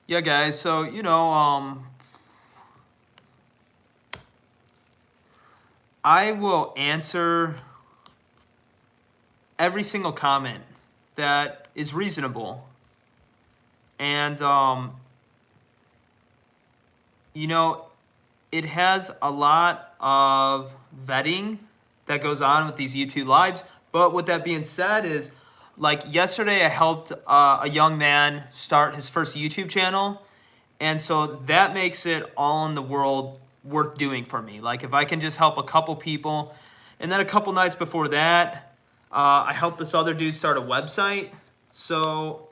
Yeah, guys. So I will answer every single comment that is reasonable, and you know, it has a lot of vetting that goes on with these YouTube lives. But with that being said, is like yesterday I helped a young man start his first YouTube channel, and so that makes it all in the world worth doing for me. Like if I can just help a couple people, and then a couple nights before that, I helped this other dude start a website. So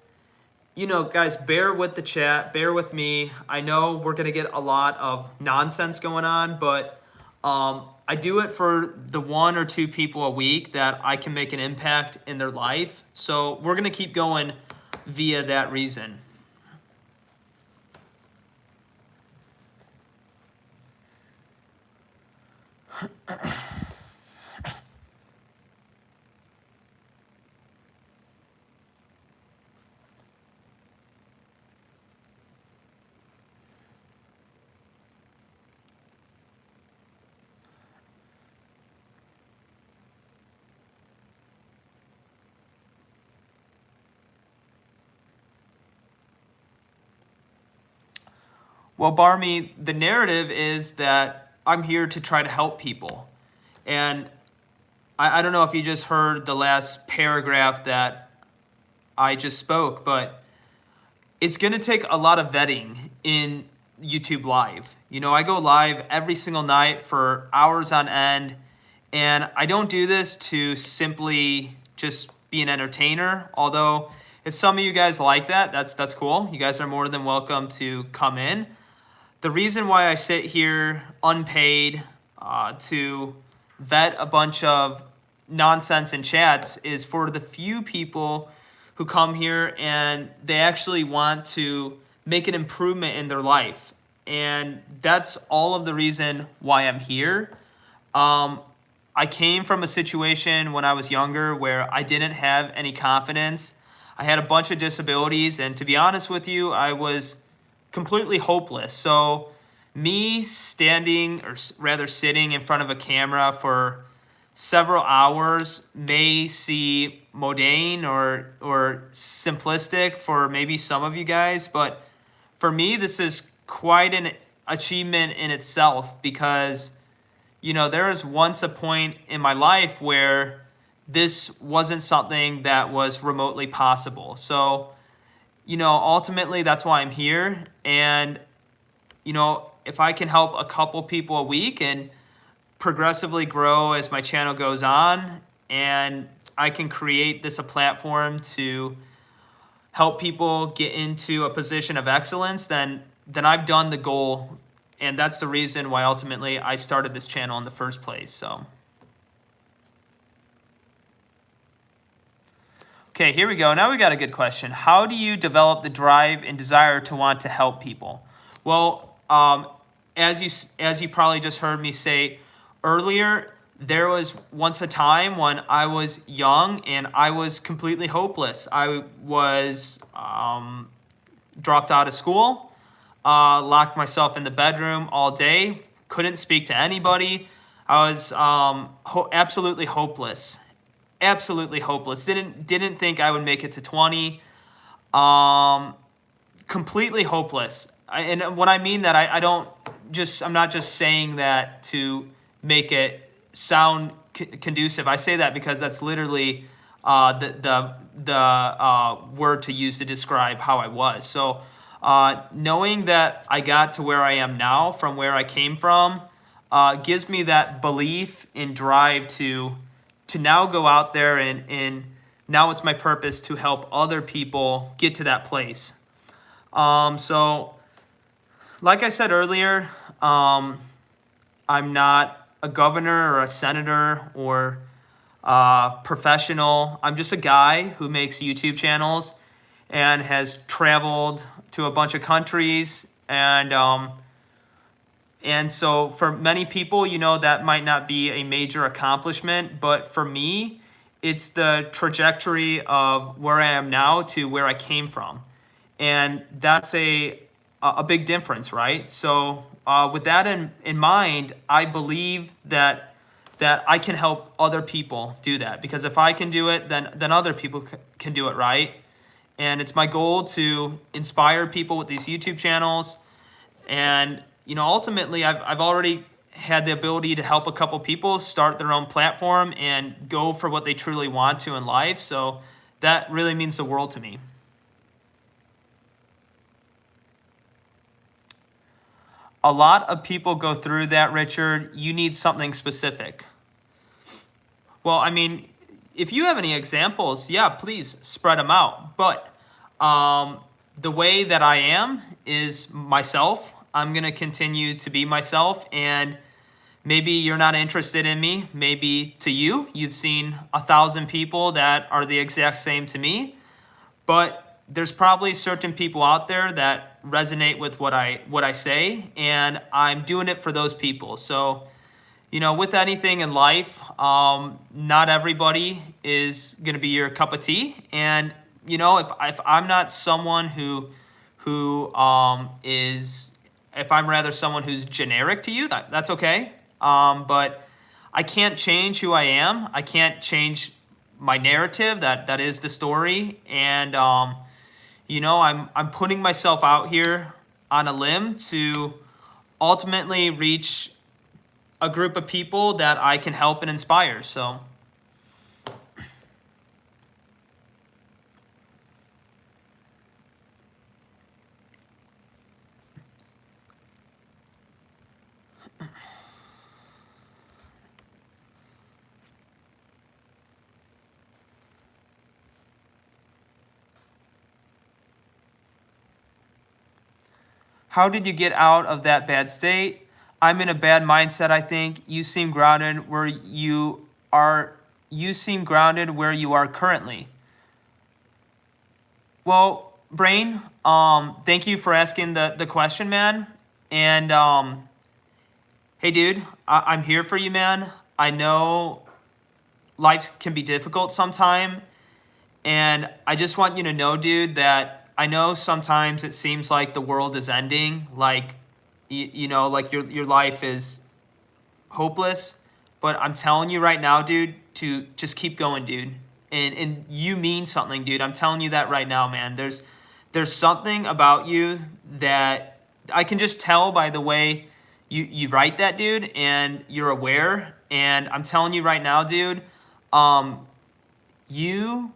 guys, bear with the chat, bear with me. I know we're going to get a lot of nonsense going on, but I do it for the one or two people a week that I can make an impact in their life. So we're going to keep going via that reason. Well, Barmy, the narrative is that I'm here to try to help people. And I don't know if you just heard the last paragraph that I just spoke, but it's going to take a lot of vetting in YouTube Live. I go live every single night for hours on end, and I don't do this to simply just be an entertainer. Although, if some of you guys like that, that's cool. You guys are more than welcome to come in. The reason why I sit here unpaid to vet a bunch of nonsense in chats is for the few people who come here and they actually want to make an improvement in their life. And that's all of the reason why I'm here. I came from a situation when I was younger where I didn't have any confidence. I had a bunch of disabilities, and to be honest with you, I was completely hopeless. So me standing, or rather sitting in front of a camera for several hours may seem mundane or simplistic for maybe some of you guys, but for me this is quite an achievement in itself, because there was once a point in my life where this wasn't something that was remotely possible. So ultimately that's why I'm here. And if I can help a couple people a week and progressively grow as my channel goes on, and I can create this a platform to help people get into a position of excellence, then I've done the goal. And that's the reason why ultimately I started this channel in the first place. So okay, here we go. Now we got a good question. How do you develop the drive and desire to want to help people? Well, as you probably just heard me say earlier, there was once a time when I was young and I was completely hopeless. I was dropped out of school, locked myself in the bedroom all day, couldn't speak to anybody. I was absolutely hopeless. Absolutely hopeless. Didn't think I would make it to 20. Completely hopeless. And when I mean that, I'm not just saying that to make it sound conducive. I say that because that's literally the word to use to describe how I was. So knowing that I got to where I am now from where I came from gives me that belief and drive to now go out there and now it's my purpose to help other people get to that place. So like I said earlier, I'm not a governor or a senator or professional. I'm just a guy who makes YouTube channels and has traveled to a bunch of countries. And so for many people, that might not be a major accomplishment. But for me, it's the trajectory of where I am now to where I came from. And that's a big difference, right? So with that in mind, I believe that I can help other people do that, because if I can do it, then other people can do it, right? And it's my goal to inspire people with these YouTube channels. And ultimately, I've already had the ability to help a couple people start their own platform and go for what they truly want to in life. So that really means the world to me. A lot of people go through that, Richard. You need something specific. Well, I mean, if you have any examples, yeah, please spread them out. But the way that I am is myself. I'm going to continue to be myself. And maybe you're not interested in me. Maybe to you, you've seen 1,000 people that are the exact same to me. But there's probably certain people out there that resonate with what I say. And I'm doing it for those people. So with anything in life, not everybody is going to be your cup of tea. And, if I'm not someone who is, if I'm rather someone who's generic to you, that's okay. But I can't change who I am. I can't change my narrative. That is the story. And, I'm putting myself out here on a limb to ultimately reach a group of people that I can help and inspire. So how did you get out of that bad state? I'm in a bad mindset, I think. You seem grounded where you are. You seem grounded where you are currently. Well, Brain, thank you for asking the question, man. And hey, dude, I'm here for you, man. I know life can be difficult sometime. And I just want you to know, dude, that I know sometimes it seems like the world is ending, like like your life is hopeless. But I'm telling you right now, dude, to just keep going, dude. And you mean something, dude. I'm telling you that right now, man. There's something about you that I can just tell by the way you write that, dude, and you're aware. And I'm telling you right now, dude, you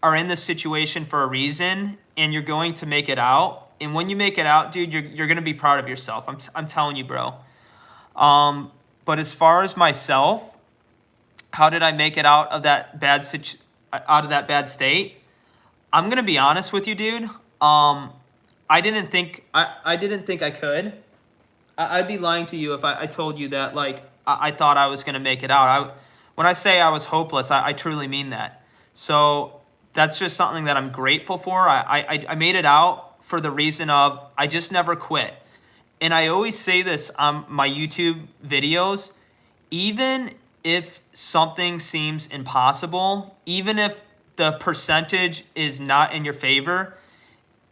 are in this situation for a reason, and you're going to make it out. And when you make it out, dude, you're going to be proud of yourself. I'm telling you, bro. But as far as myself, how did I make it out of that bad state? I'm going to be honest with you, dude. I didn't think I could. I'd be lying to you if I told you that I thought I was going to make it out. When I say I was hopeless, I truly mean that. So that's just something that I'm grateful for. I made it out for the reason of I just never quit. And I always say this on my YouTube videos, even if something seems impossible, even if the percentage is not in your favor,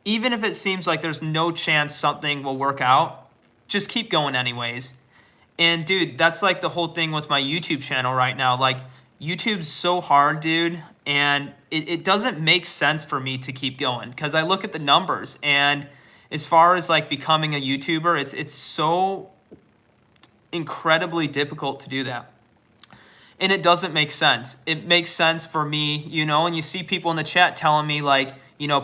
even if it seems like there's no chance something will work out, just keep going anyways. And dude, that's like the whole thing with my YouTube channel right now. Like, YouTube's so hard, dude, and it doesn't make sense for me to keep going because I look at the numbers, and as far as like becoming a YouTuber, it's so incredibly difficult to do that. And it doesn't make sense. It makes sense for me, and you see people in the chat telling me like,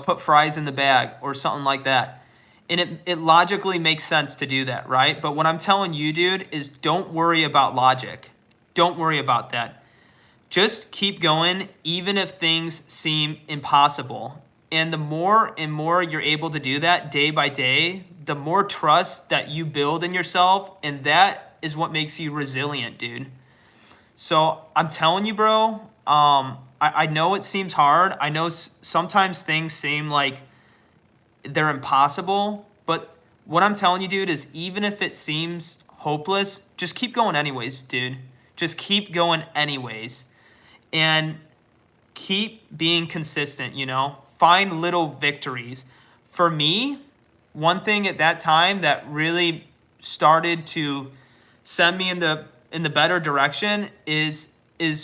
put fries in the bag or something like that. And it logically makes sense to do that, right? But what I'm telling you, dude, is don't worry about logic. Don't worry about that. Just keep going, even if things seem impossible. And the more and more you're able to do that day by day, the more trust that you build in yourself. And that is what makes you resilient, dude. So I'm telling you, bro, I know it seems hard. I know sometimes things seem like they're impossible. But what I'm telling you, dude, is even if it seems hopeless, just keep going anyways, dude. Just keep going anyways. And keep being consistent, Find little victories. for me, one thing at that time that really started to send me in the better direction is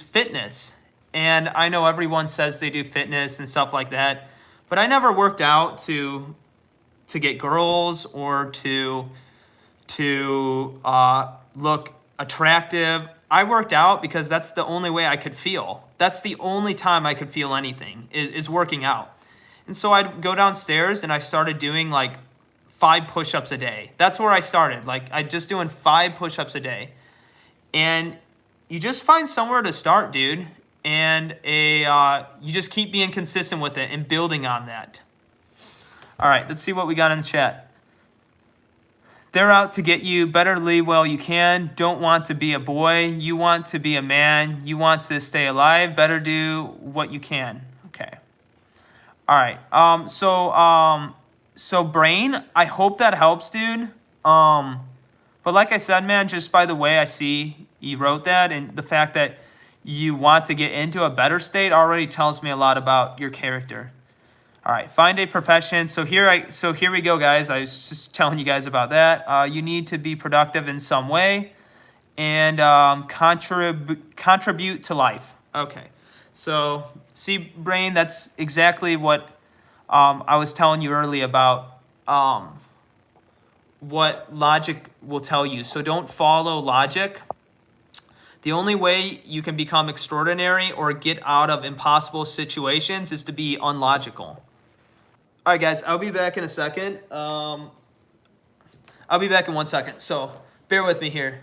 fitness. And I know everyone says they do fitness and stuff like that, but I never worked out to get girls or to look attractive. I worked out because that's the only way I could feel. That's the only time I could feel anything is working out. And so I'd go downstairs and I started doing like 5 push-ups a day. That's where I started. Like I just doing 5 push-ups a day. And you just find somewhere to start, dude. And you just keep being consistent with it and building on that. All right, let's see what we got in the chat. They're out to get you. Better leave while you can. Don't want to be a boy. You want to be a man. You want to stay alive. Better do what you can. Okay. All right. So Brain, I hope that helps, dude. But like I said, man, just by the way I see you wrote that and the fact that you want to get into a better state already tells me a lot about your character. All right, find a profession. So here we go, guys. I was just telling you guys about that. You need to be productive in some way and contribute to life. Okay, so see, Brain, that's exactly what I was telling you earlier about what logic will tell you. So don't follow logic. The only way you can become extraordinary or get out of impossible situations is to be unlogical. All right, guys, I'll be back in a second. I'll be back in 1 second, so bear with me here.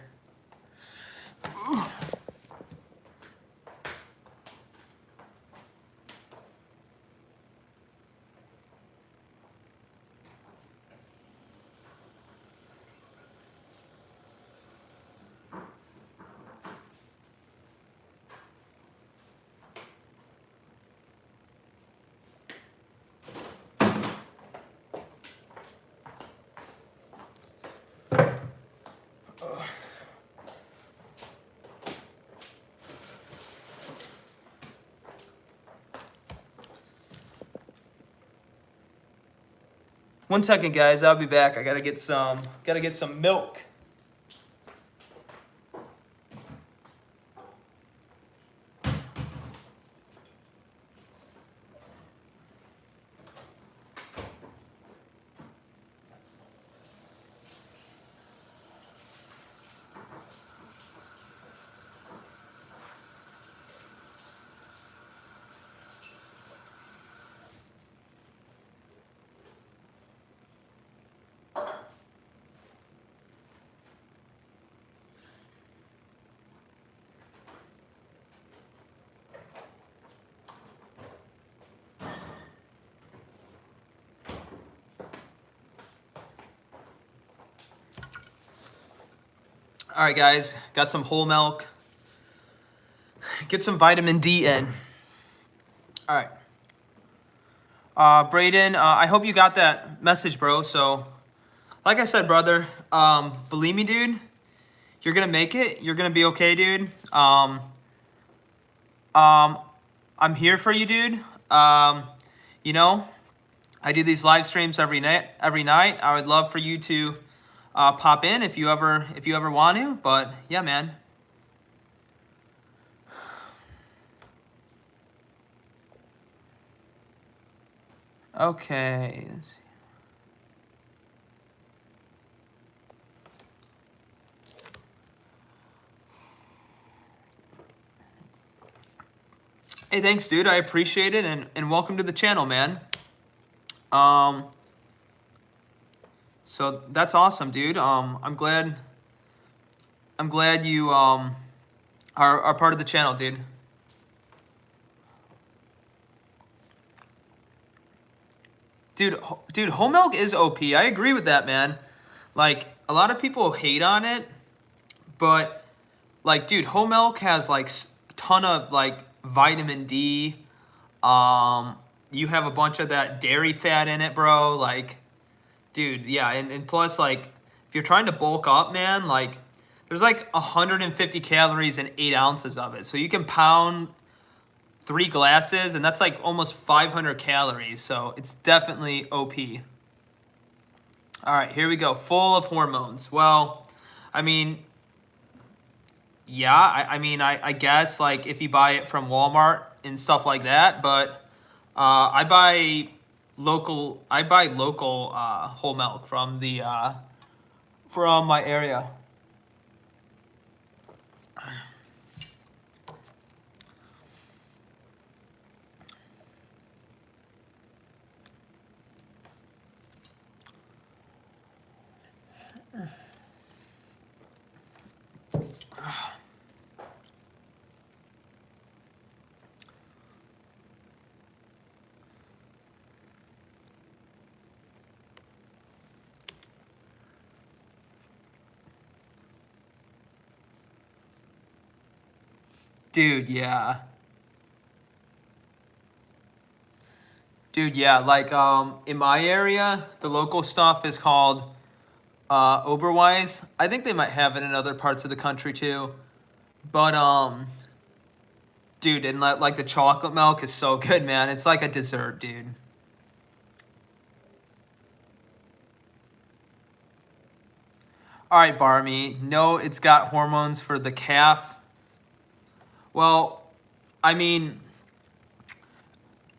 One second, guys. I'll be back. I gotta get some milk. All right, guys, got some whole milk. Get some vitamin D in. All right. Braden, I hope you got that message, bro. So, like I said, brother, believe me, dude, you're going to make it. You're going to be okay, dude. I'm here for you, dude. You know, I do these live streams every night. I would love for you to pop in if you ever want to. But yeah, man. Okay. Let's see. Hey, thanks, dude. I appreciate it, and welcome to the channel, man. So that's awesome, dude. I'm glad you are part of the channel, dude. Dude, whole milk is OP. I agree with that, man. Like, a lot of people hate on it, but like, dude, whole milk has like a ton of like vitamin D. You have a bunch of that dairy fat in it, bro. Like, dude, yeah, and plus, like, if you're trying to bulk up, man, like, there's like 150 calories and 8 ounces of it. So you can pound 3 glasses, and that's like almost 500 calories. So it's definitely OP. All right, here we go. Full of hormones. Well, I mean, yeah, I guess like if you buy it from Walmart and stuff like that, but I buy local whole milk from the from my area. Dude, yeah. Dude, yeah, like in my area, the local stuff is called Oberweis. I think they might have it in other parts of the country too. But dude, and like the chocolate milk is so good, man. It's like a dessert, dude. All right, Barmy. No, it's got hormones for the calf. Well, I mean,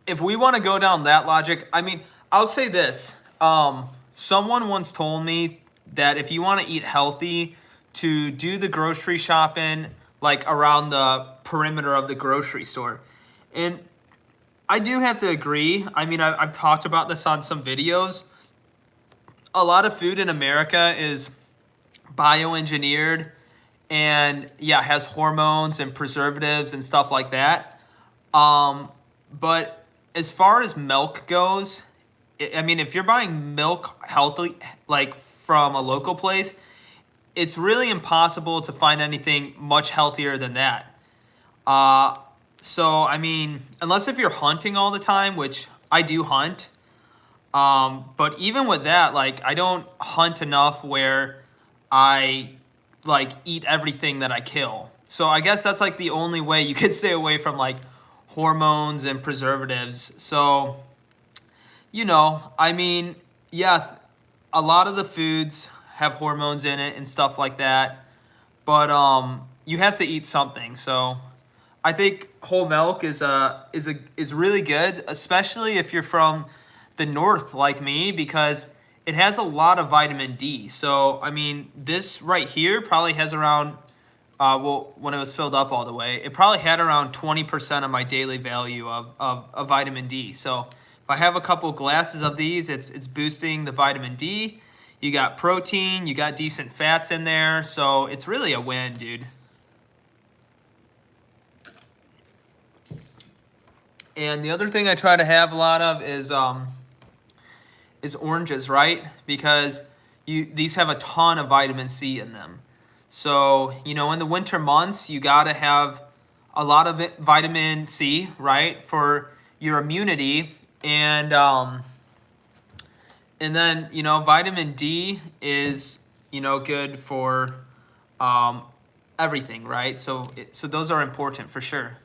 if we want to go down that logic, I mean, I'll say this. Someone once told me that if you want to eat healthy, to do the grocery shopping like around the perimeter of the grocery store. And I do have to agree. I mean, I've talked about this on some videos. A lot of food in America is bioengineered and yeah, has hormones and preservatives and stuff like that. But as far as milk goes, I mean, if you're buying milk healthy, like from a local place, it's really impossible to find anything much healthier than that. Uh, so, I mean, unless if you're hunting all the time, which I do hunt, but even with that, like, I don't hunt enough where I like eat everything that I kill. So I guess that's like the only way you could stay away from like hormones and preservatives. So, I mean, yeah, a lot of the foods have hormones in it and stuff like that, but you have to eat something. So I think whole milk is really good, especially if you're from the north like me, because it has a lot of vitamin D. So I mean, this right here probably has around well, when it was filled up all the way, it probably had around 20% of my daily value of vitamin D. So if I have a couple glasses of these, it's boosting the vitamin D. You got protein, you got decent fats in there, so it's really a win, dude. And the other thing I try to have a lot of is oranges, right? Because these have a ton of vitamin C in them. So, in the winter months, you got to have a lot of vitamin C, right, for your immunity. And then, vitamin D is, good for um, everything, right? So those are important for sure.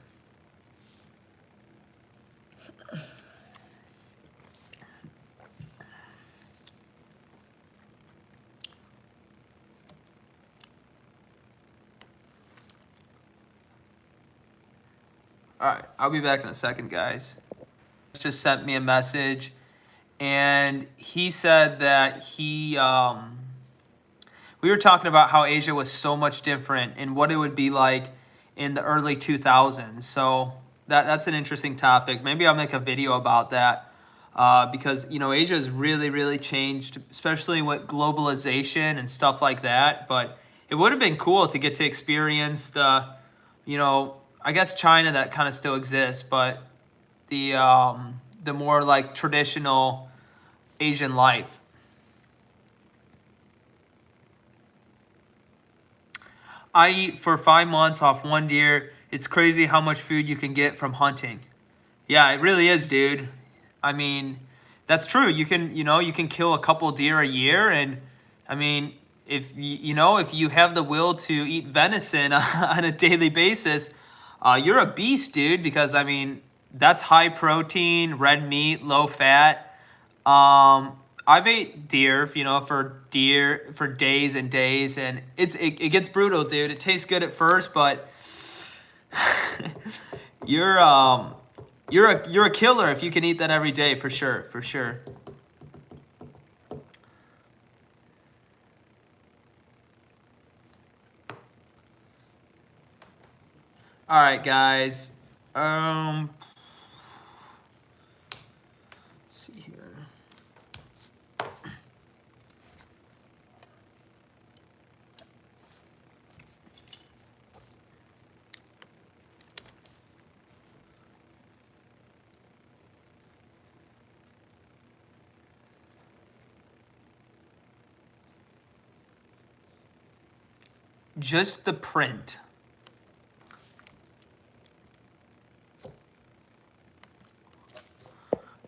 All right, I'll be back in a second, guys. Just sent me a message, and he said that we were talking about how Asia was so much different and what it would be like in the early 2000s. So that's an interesting topic. Maybe I'll make a video about that because Asia has really really changed, especially with globalization and stuff like that. But it would have been cool to get to experience you know, I guess China that kind of still exists, but the more like traditional Asian life. I eat for 5 months off one deer. It's crazy how much food you can get from hunting. Yeah, it really is, dude. I mean, that's true. You can kill a couple deer a year, and I mean, if you have the will to eat venison on a daily basis, you're a beast, dude. Because I mean, that's high protein, red meat, low fat. I've ate deer, for days and days, and it gets brutal, dude. It tastes good at first, but you're you're a killer if you can eat that every day, for sure, for sure. All right, guys. Let's see here. Just the print.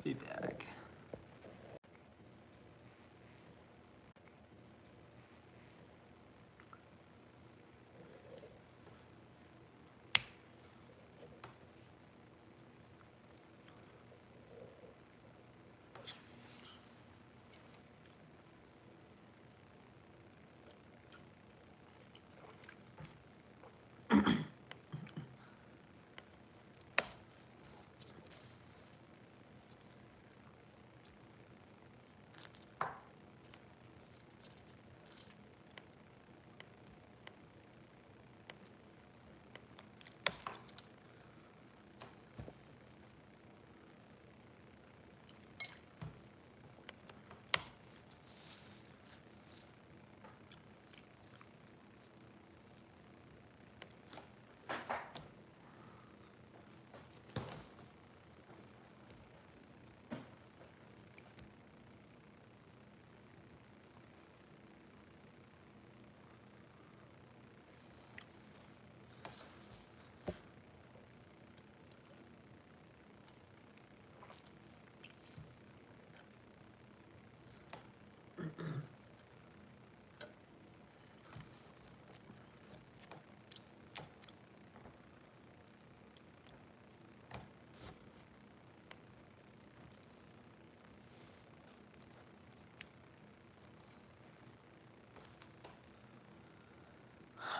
Be back.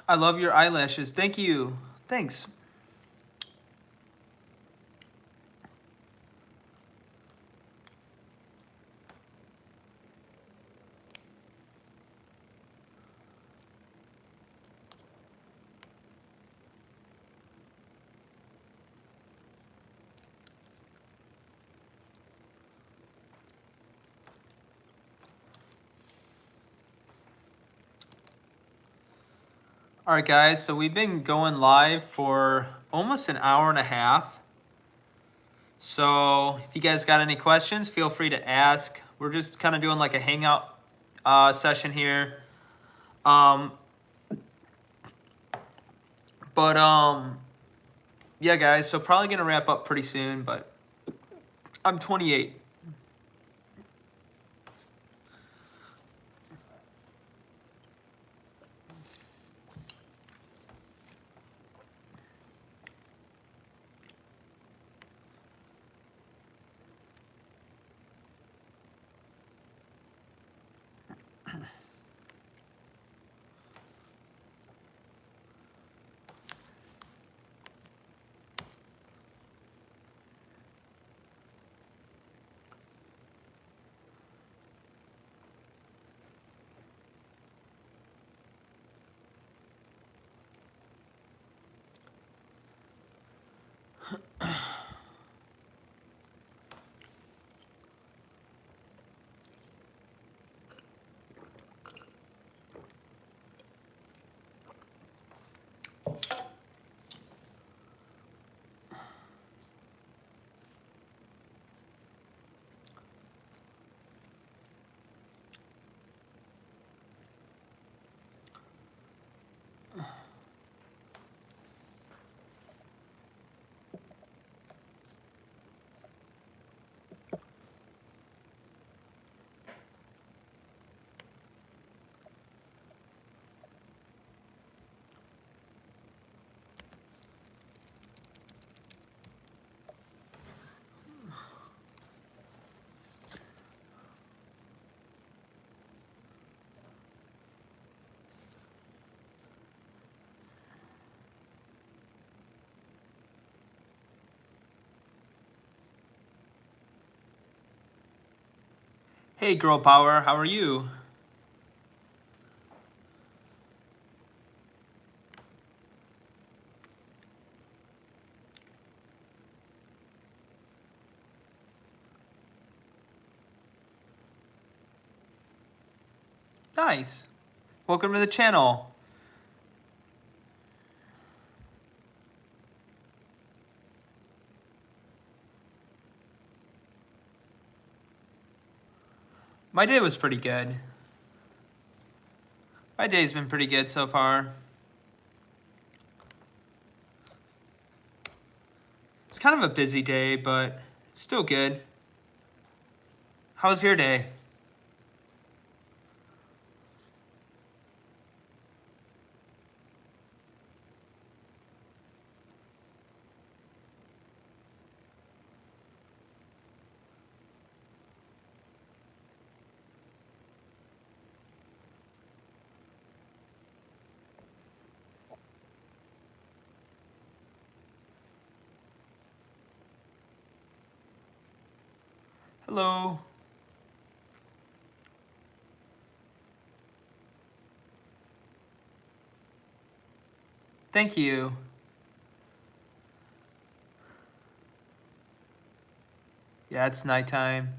I love your eyelashes. Thank you. Thanks. All right, guys. So we've been going live for almost an hour and a half. So if you guys got any questions, feel free to ask. We're just kind of doing like a hangout session here. Um, but yeah, guys. So probably gonna wrap up pretty soon. But I'm 28. Hey, Girl Power, how are you? Nice. Welcome to the channel. My day was pretty good. My day's been pretty good so far. It's kind of a busy day, but still good. How's your day? Hello. Thank you. Yeah, it's nighttime.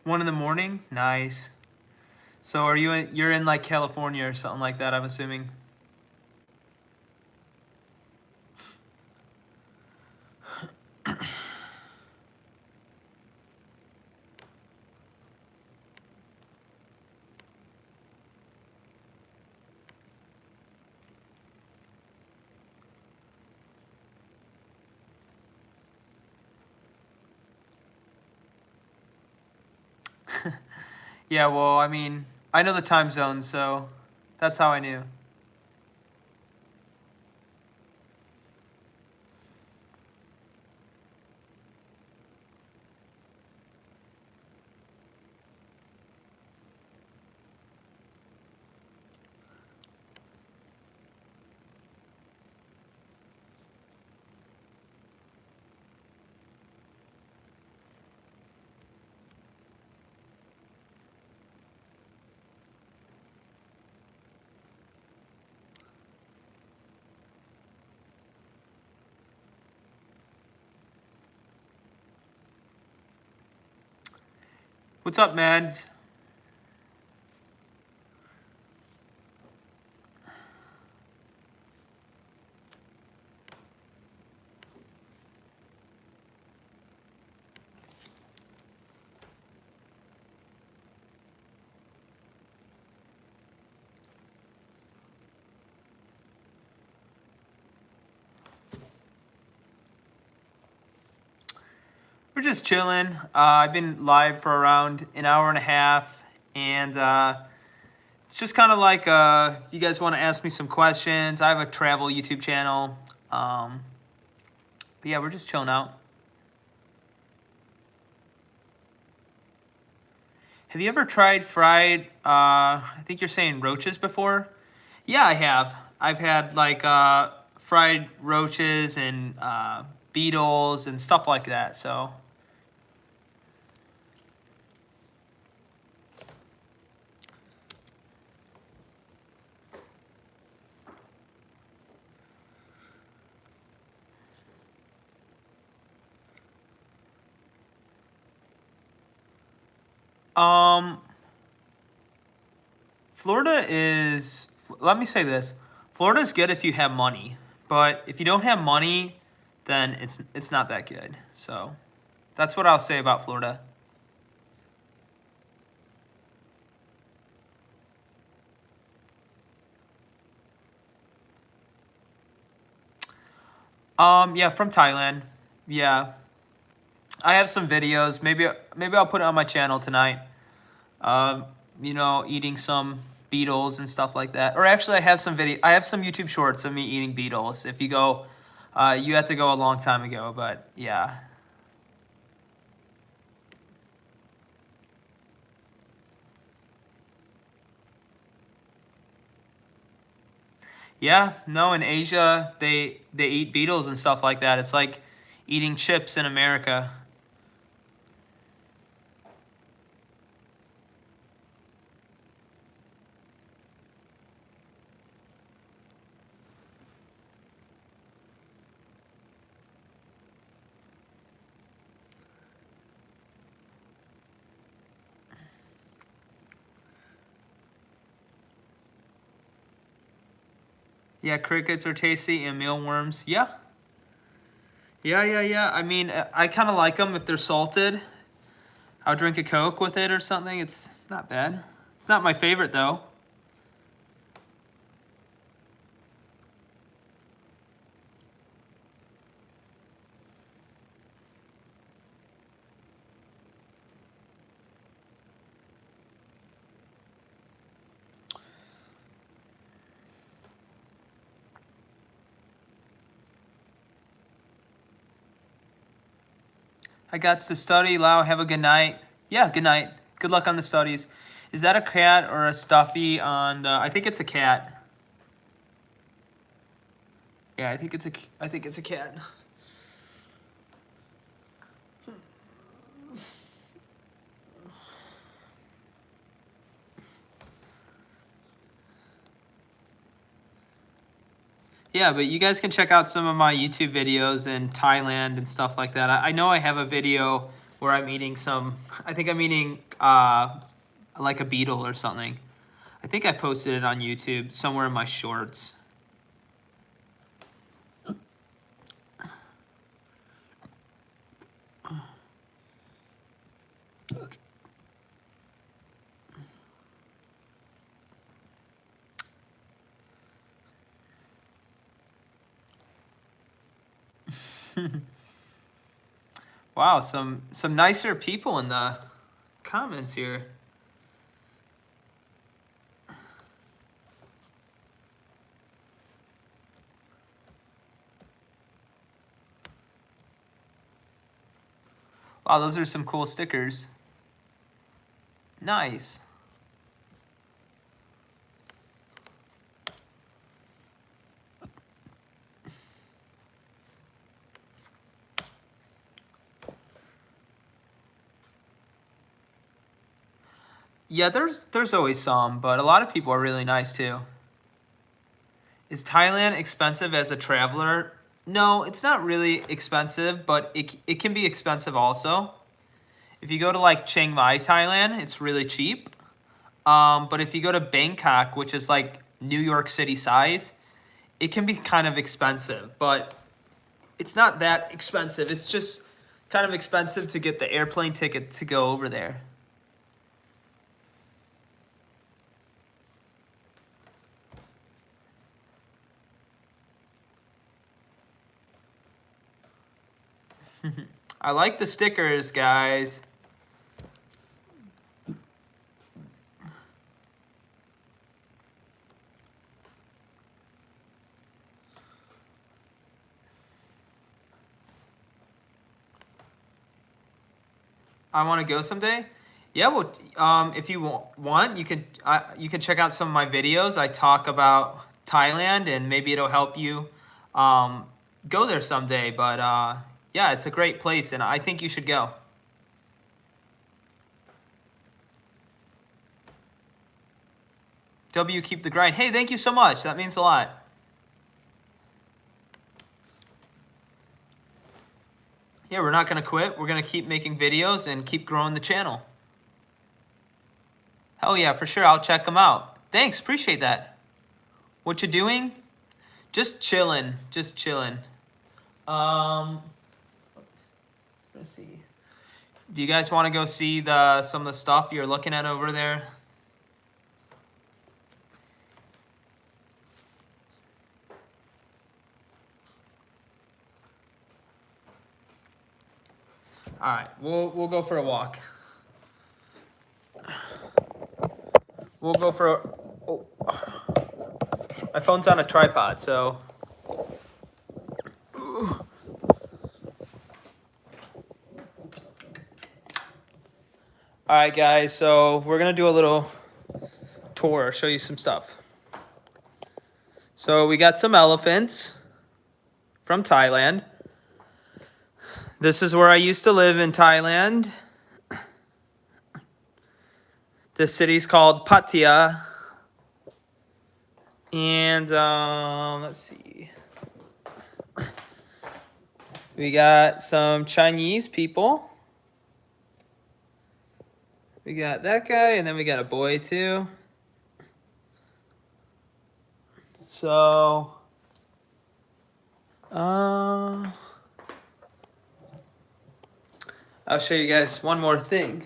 One in the morning? Nice. So are you're in like California or something like that, I'm assuming? Yeah, well, I mean, I know the time zone, so that's how I knew. What's up, Mads? We're just chilling. I've been live for around an hour and a half, and it's just kind of like if you guys want to ask me some questions. I have a travel YouTube channel. But yeah, we're just chilling out. Have you ever tried fried, I think you're saying roaches before? Yeah, I have. I've had like fried roaches and beetles and stuff like that. So, um, Florida is, let me say this. Florida is good if you have money, but if you don't have money, then it's not that good. So, that's what I'll say about Florida. Yeah, from Thailand. Yeah. I have some videos. Maybe I'll put it on my channel tonight. You know, eating some beetles and stuff like that. Or actually, I have some YouTube shorts of me eating beetles. If you go, you have to go a long time ago, but yeah. Yeah, no, in Asia they eat beetles and stuff like that. It's like eating chips in America. Yeah, crickets are tasty and mealworms. Yeah. Yeah. I mean, I kind of like them if they're salted. I'll drink a Coke with it or something. It's not bad. It's not my favorite though. I got to study. Lau, have a good night. Yeah, good night. Good luck on the studies. Is that a cat or a stuffy on the, I think it's a cat. Yeah, I think it's a cat. Yeah, but you guys can check out some of my YouTube videos in Thailand and stuff like that. I know I have a video where I'm eating some, I think I'm eating like a beetle or something. I think I posted it on YouTube somewhere in my shorts. Wow, some nicer people in the comments here. Wow, those are some cool stickers. Nice. Yeah, there's always some, but a lot of people are really nice too. Is Thailand expensive as a traveler? No, it's not really expensive, but it can be expensive also. If you go to like Chiang Mai, Thailand, it's really cheap. But if you go to Bangkok, which is like New York City size, it can be kind of expensive, but it's not that expensive. It's just kind of expensive to get the airplane ticket to go over there. I like the stickers, guys. I want to go someday. Yeah, well, if you want, you can check out some of my videos. I talk about Thailand, and maybe it'll help you go there someday. But yeah, it's a great place, and I think you should go. W, keep the grind. Hey, thank you so much. That means a lot. Yeah, we're not going to quit. We're going to keep making videos and keep growing the channel. Hell yeah, for sure. I'll check them out. Thanks. Appreciate that. What you doing? Just chilling. Just chilling. Let's see. Do you guys want to go see some of the stuff you're looking at over there? All right, we'll go for a walk. we'll go for. Oh, my phone's on a tripod, so. Ooh. All right, guys. So we're gonna do a little tour, show you some stuff. So we got some elephants from Thailand. This is where I used to live in Thailand. This city's called Pattaya. And let's see. We got some Chinese people. We got that guy, and then we got a boy too. So, I'll show you guys one more thing.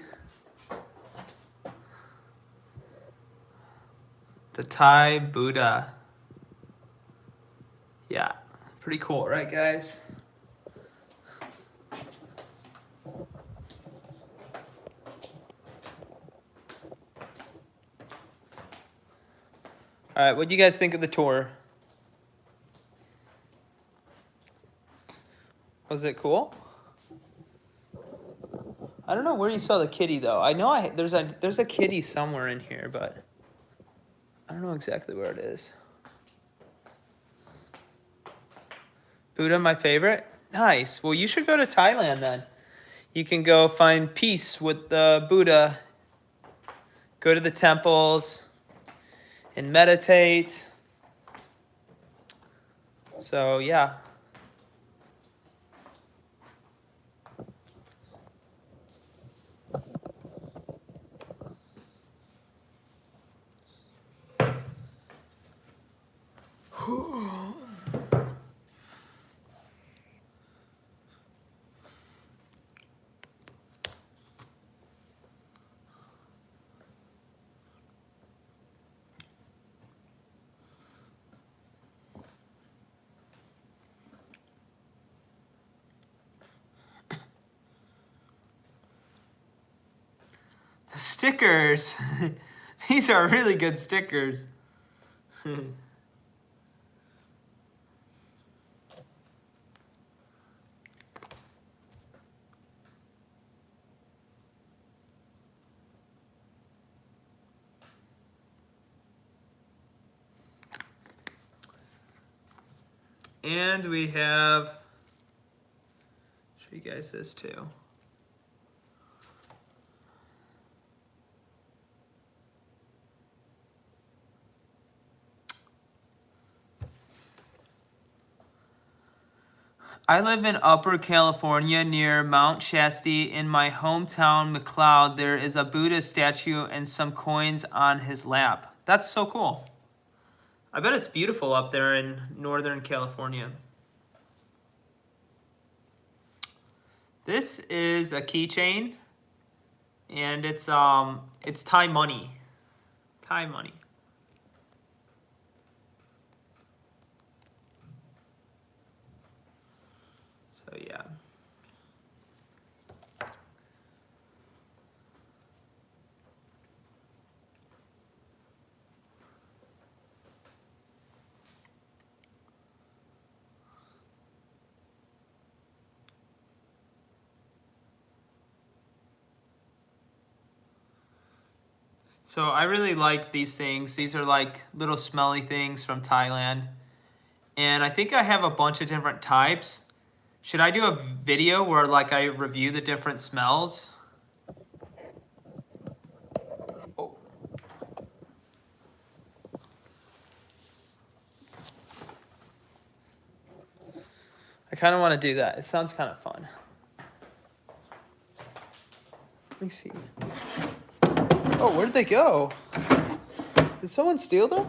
The Thai Buddha. Yeah, pretty cool, right, guys? All right, what do you guys think of the tour? Was it cool? I don't know where you saw the kitty though. I know there's a kitty somewhere in here, but I don't know exactly where it is. Buddha, my favorite? Nice. Well, you should go to Thailand then. You can go find peace with the Buddha. Go to the temples and meditate. So, yeah. The stickers. These are really good stickers. And we have, show you guys this too. I live in Upper California near Mount Shasta. In my hometown, McLeod, there is a Buddha statue and some coins on his lap. That's so cool. I bet it's beautiful up there in Northern California. This is a keychain, and it's Thai money. Thai money. So yeah. So I really like these things. These are like little smelly things from Thailand. And I think I have a bunch of different types. Should I do a video where like I review the different smells? Oh. I kind of want to do that. It sounds kind of fun. Let me see. Oh, where did they go? Did someone steal them?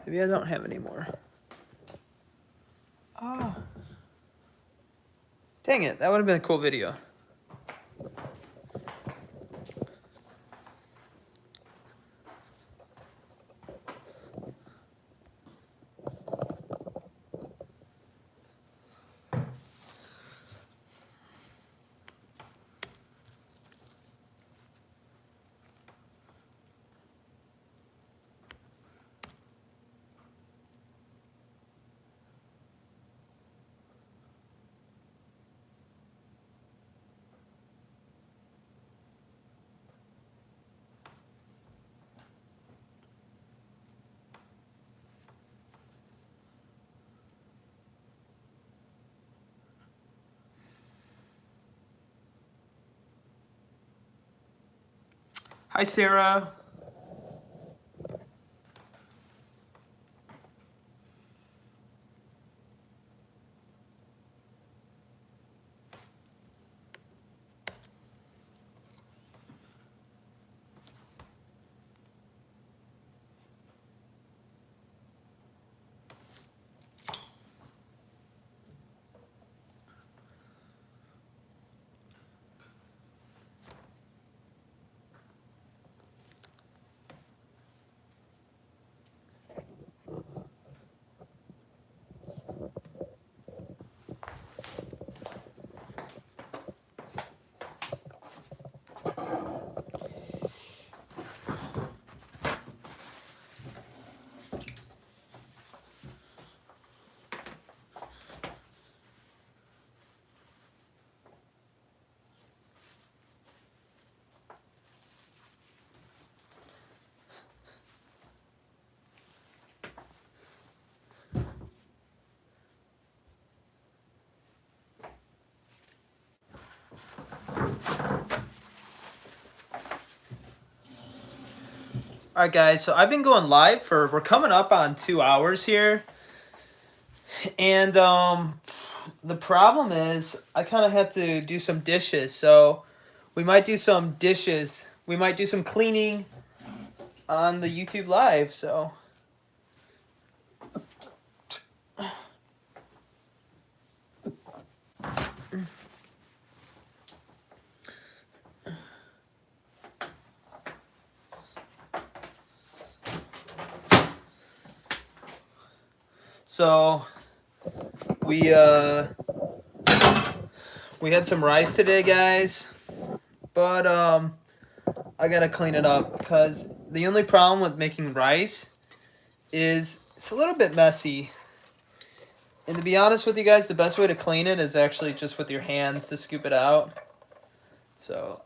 Maybe I don't have any more. Oh. Dang it, that would have been a cool video. Hi, Sarah. All right, guys, so I've been going live we're coming up on 2 hours here. And the problem is I kind of have to do some dishes. So we might do some dishes. We might do some cleaning on the YouTube live, so So we had some rice today, guys, but I gotta clean it up because the only problem with making rice is it's a little bit messy. And to be honest with you guys, the best way to clean it is actually just with your hands to scoop it out. So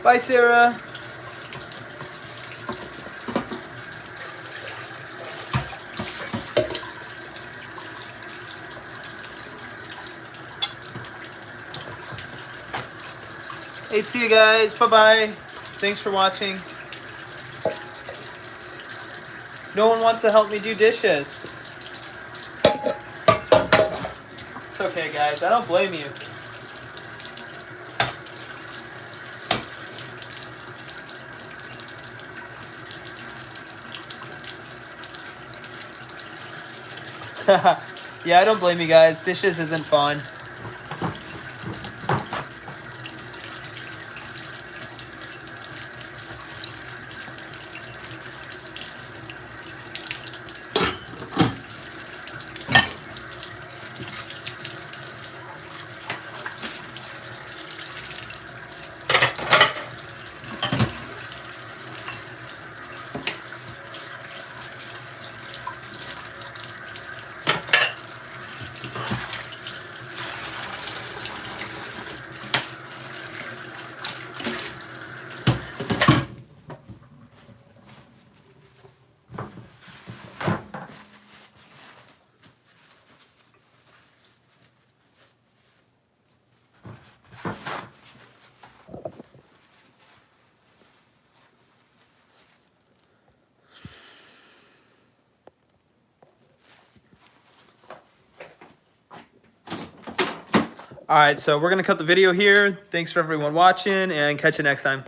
bye, Sarah. Hey, see you guys. Bye-bye. Thanks for watching. No one wants to help me do dishes. It's okay, guys. I don't blame you. Yeah, I don't blame you guys. Dishes isn't fun. All right, so we're going to cut the video here. Thanks for everyone watching, and catch you next time.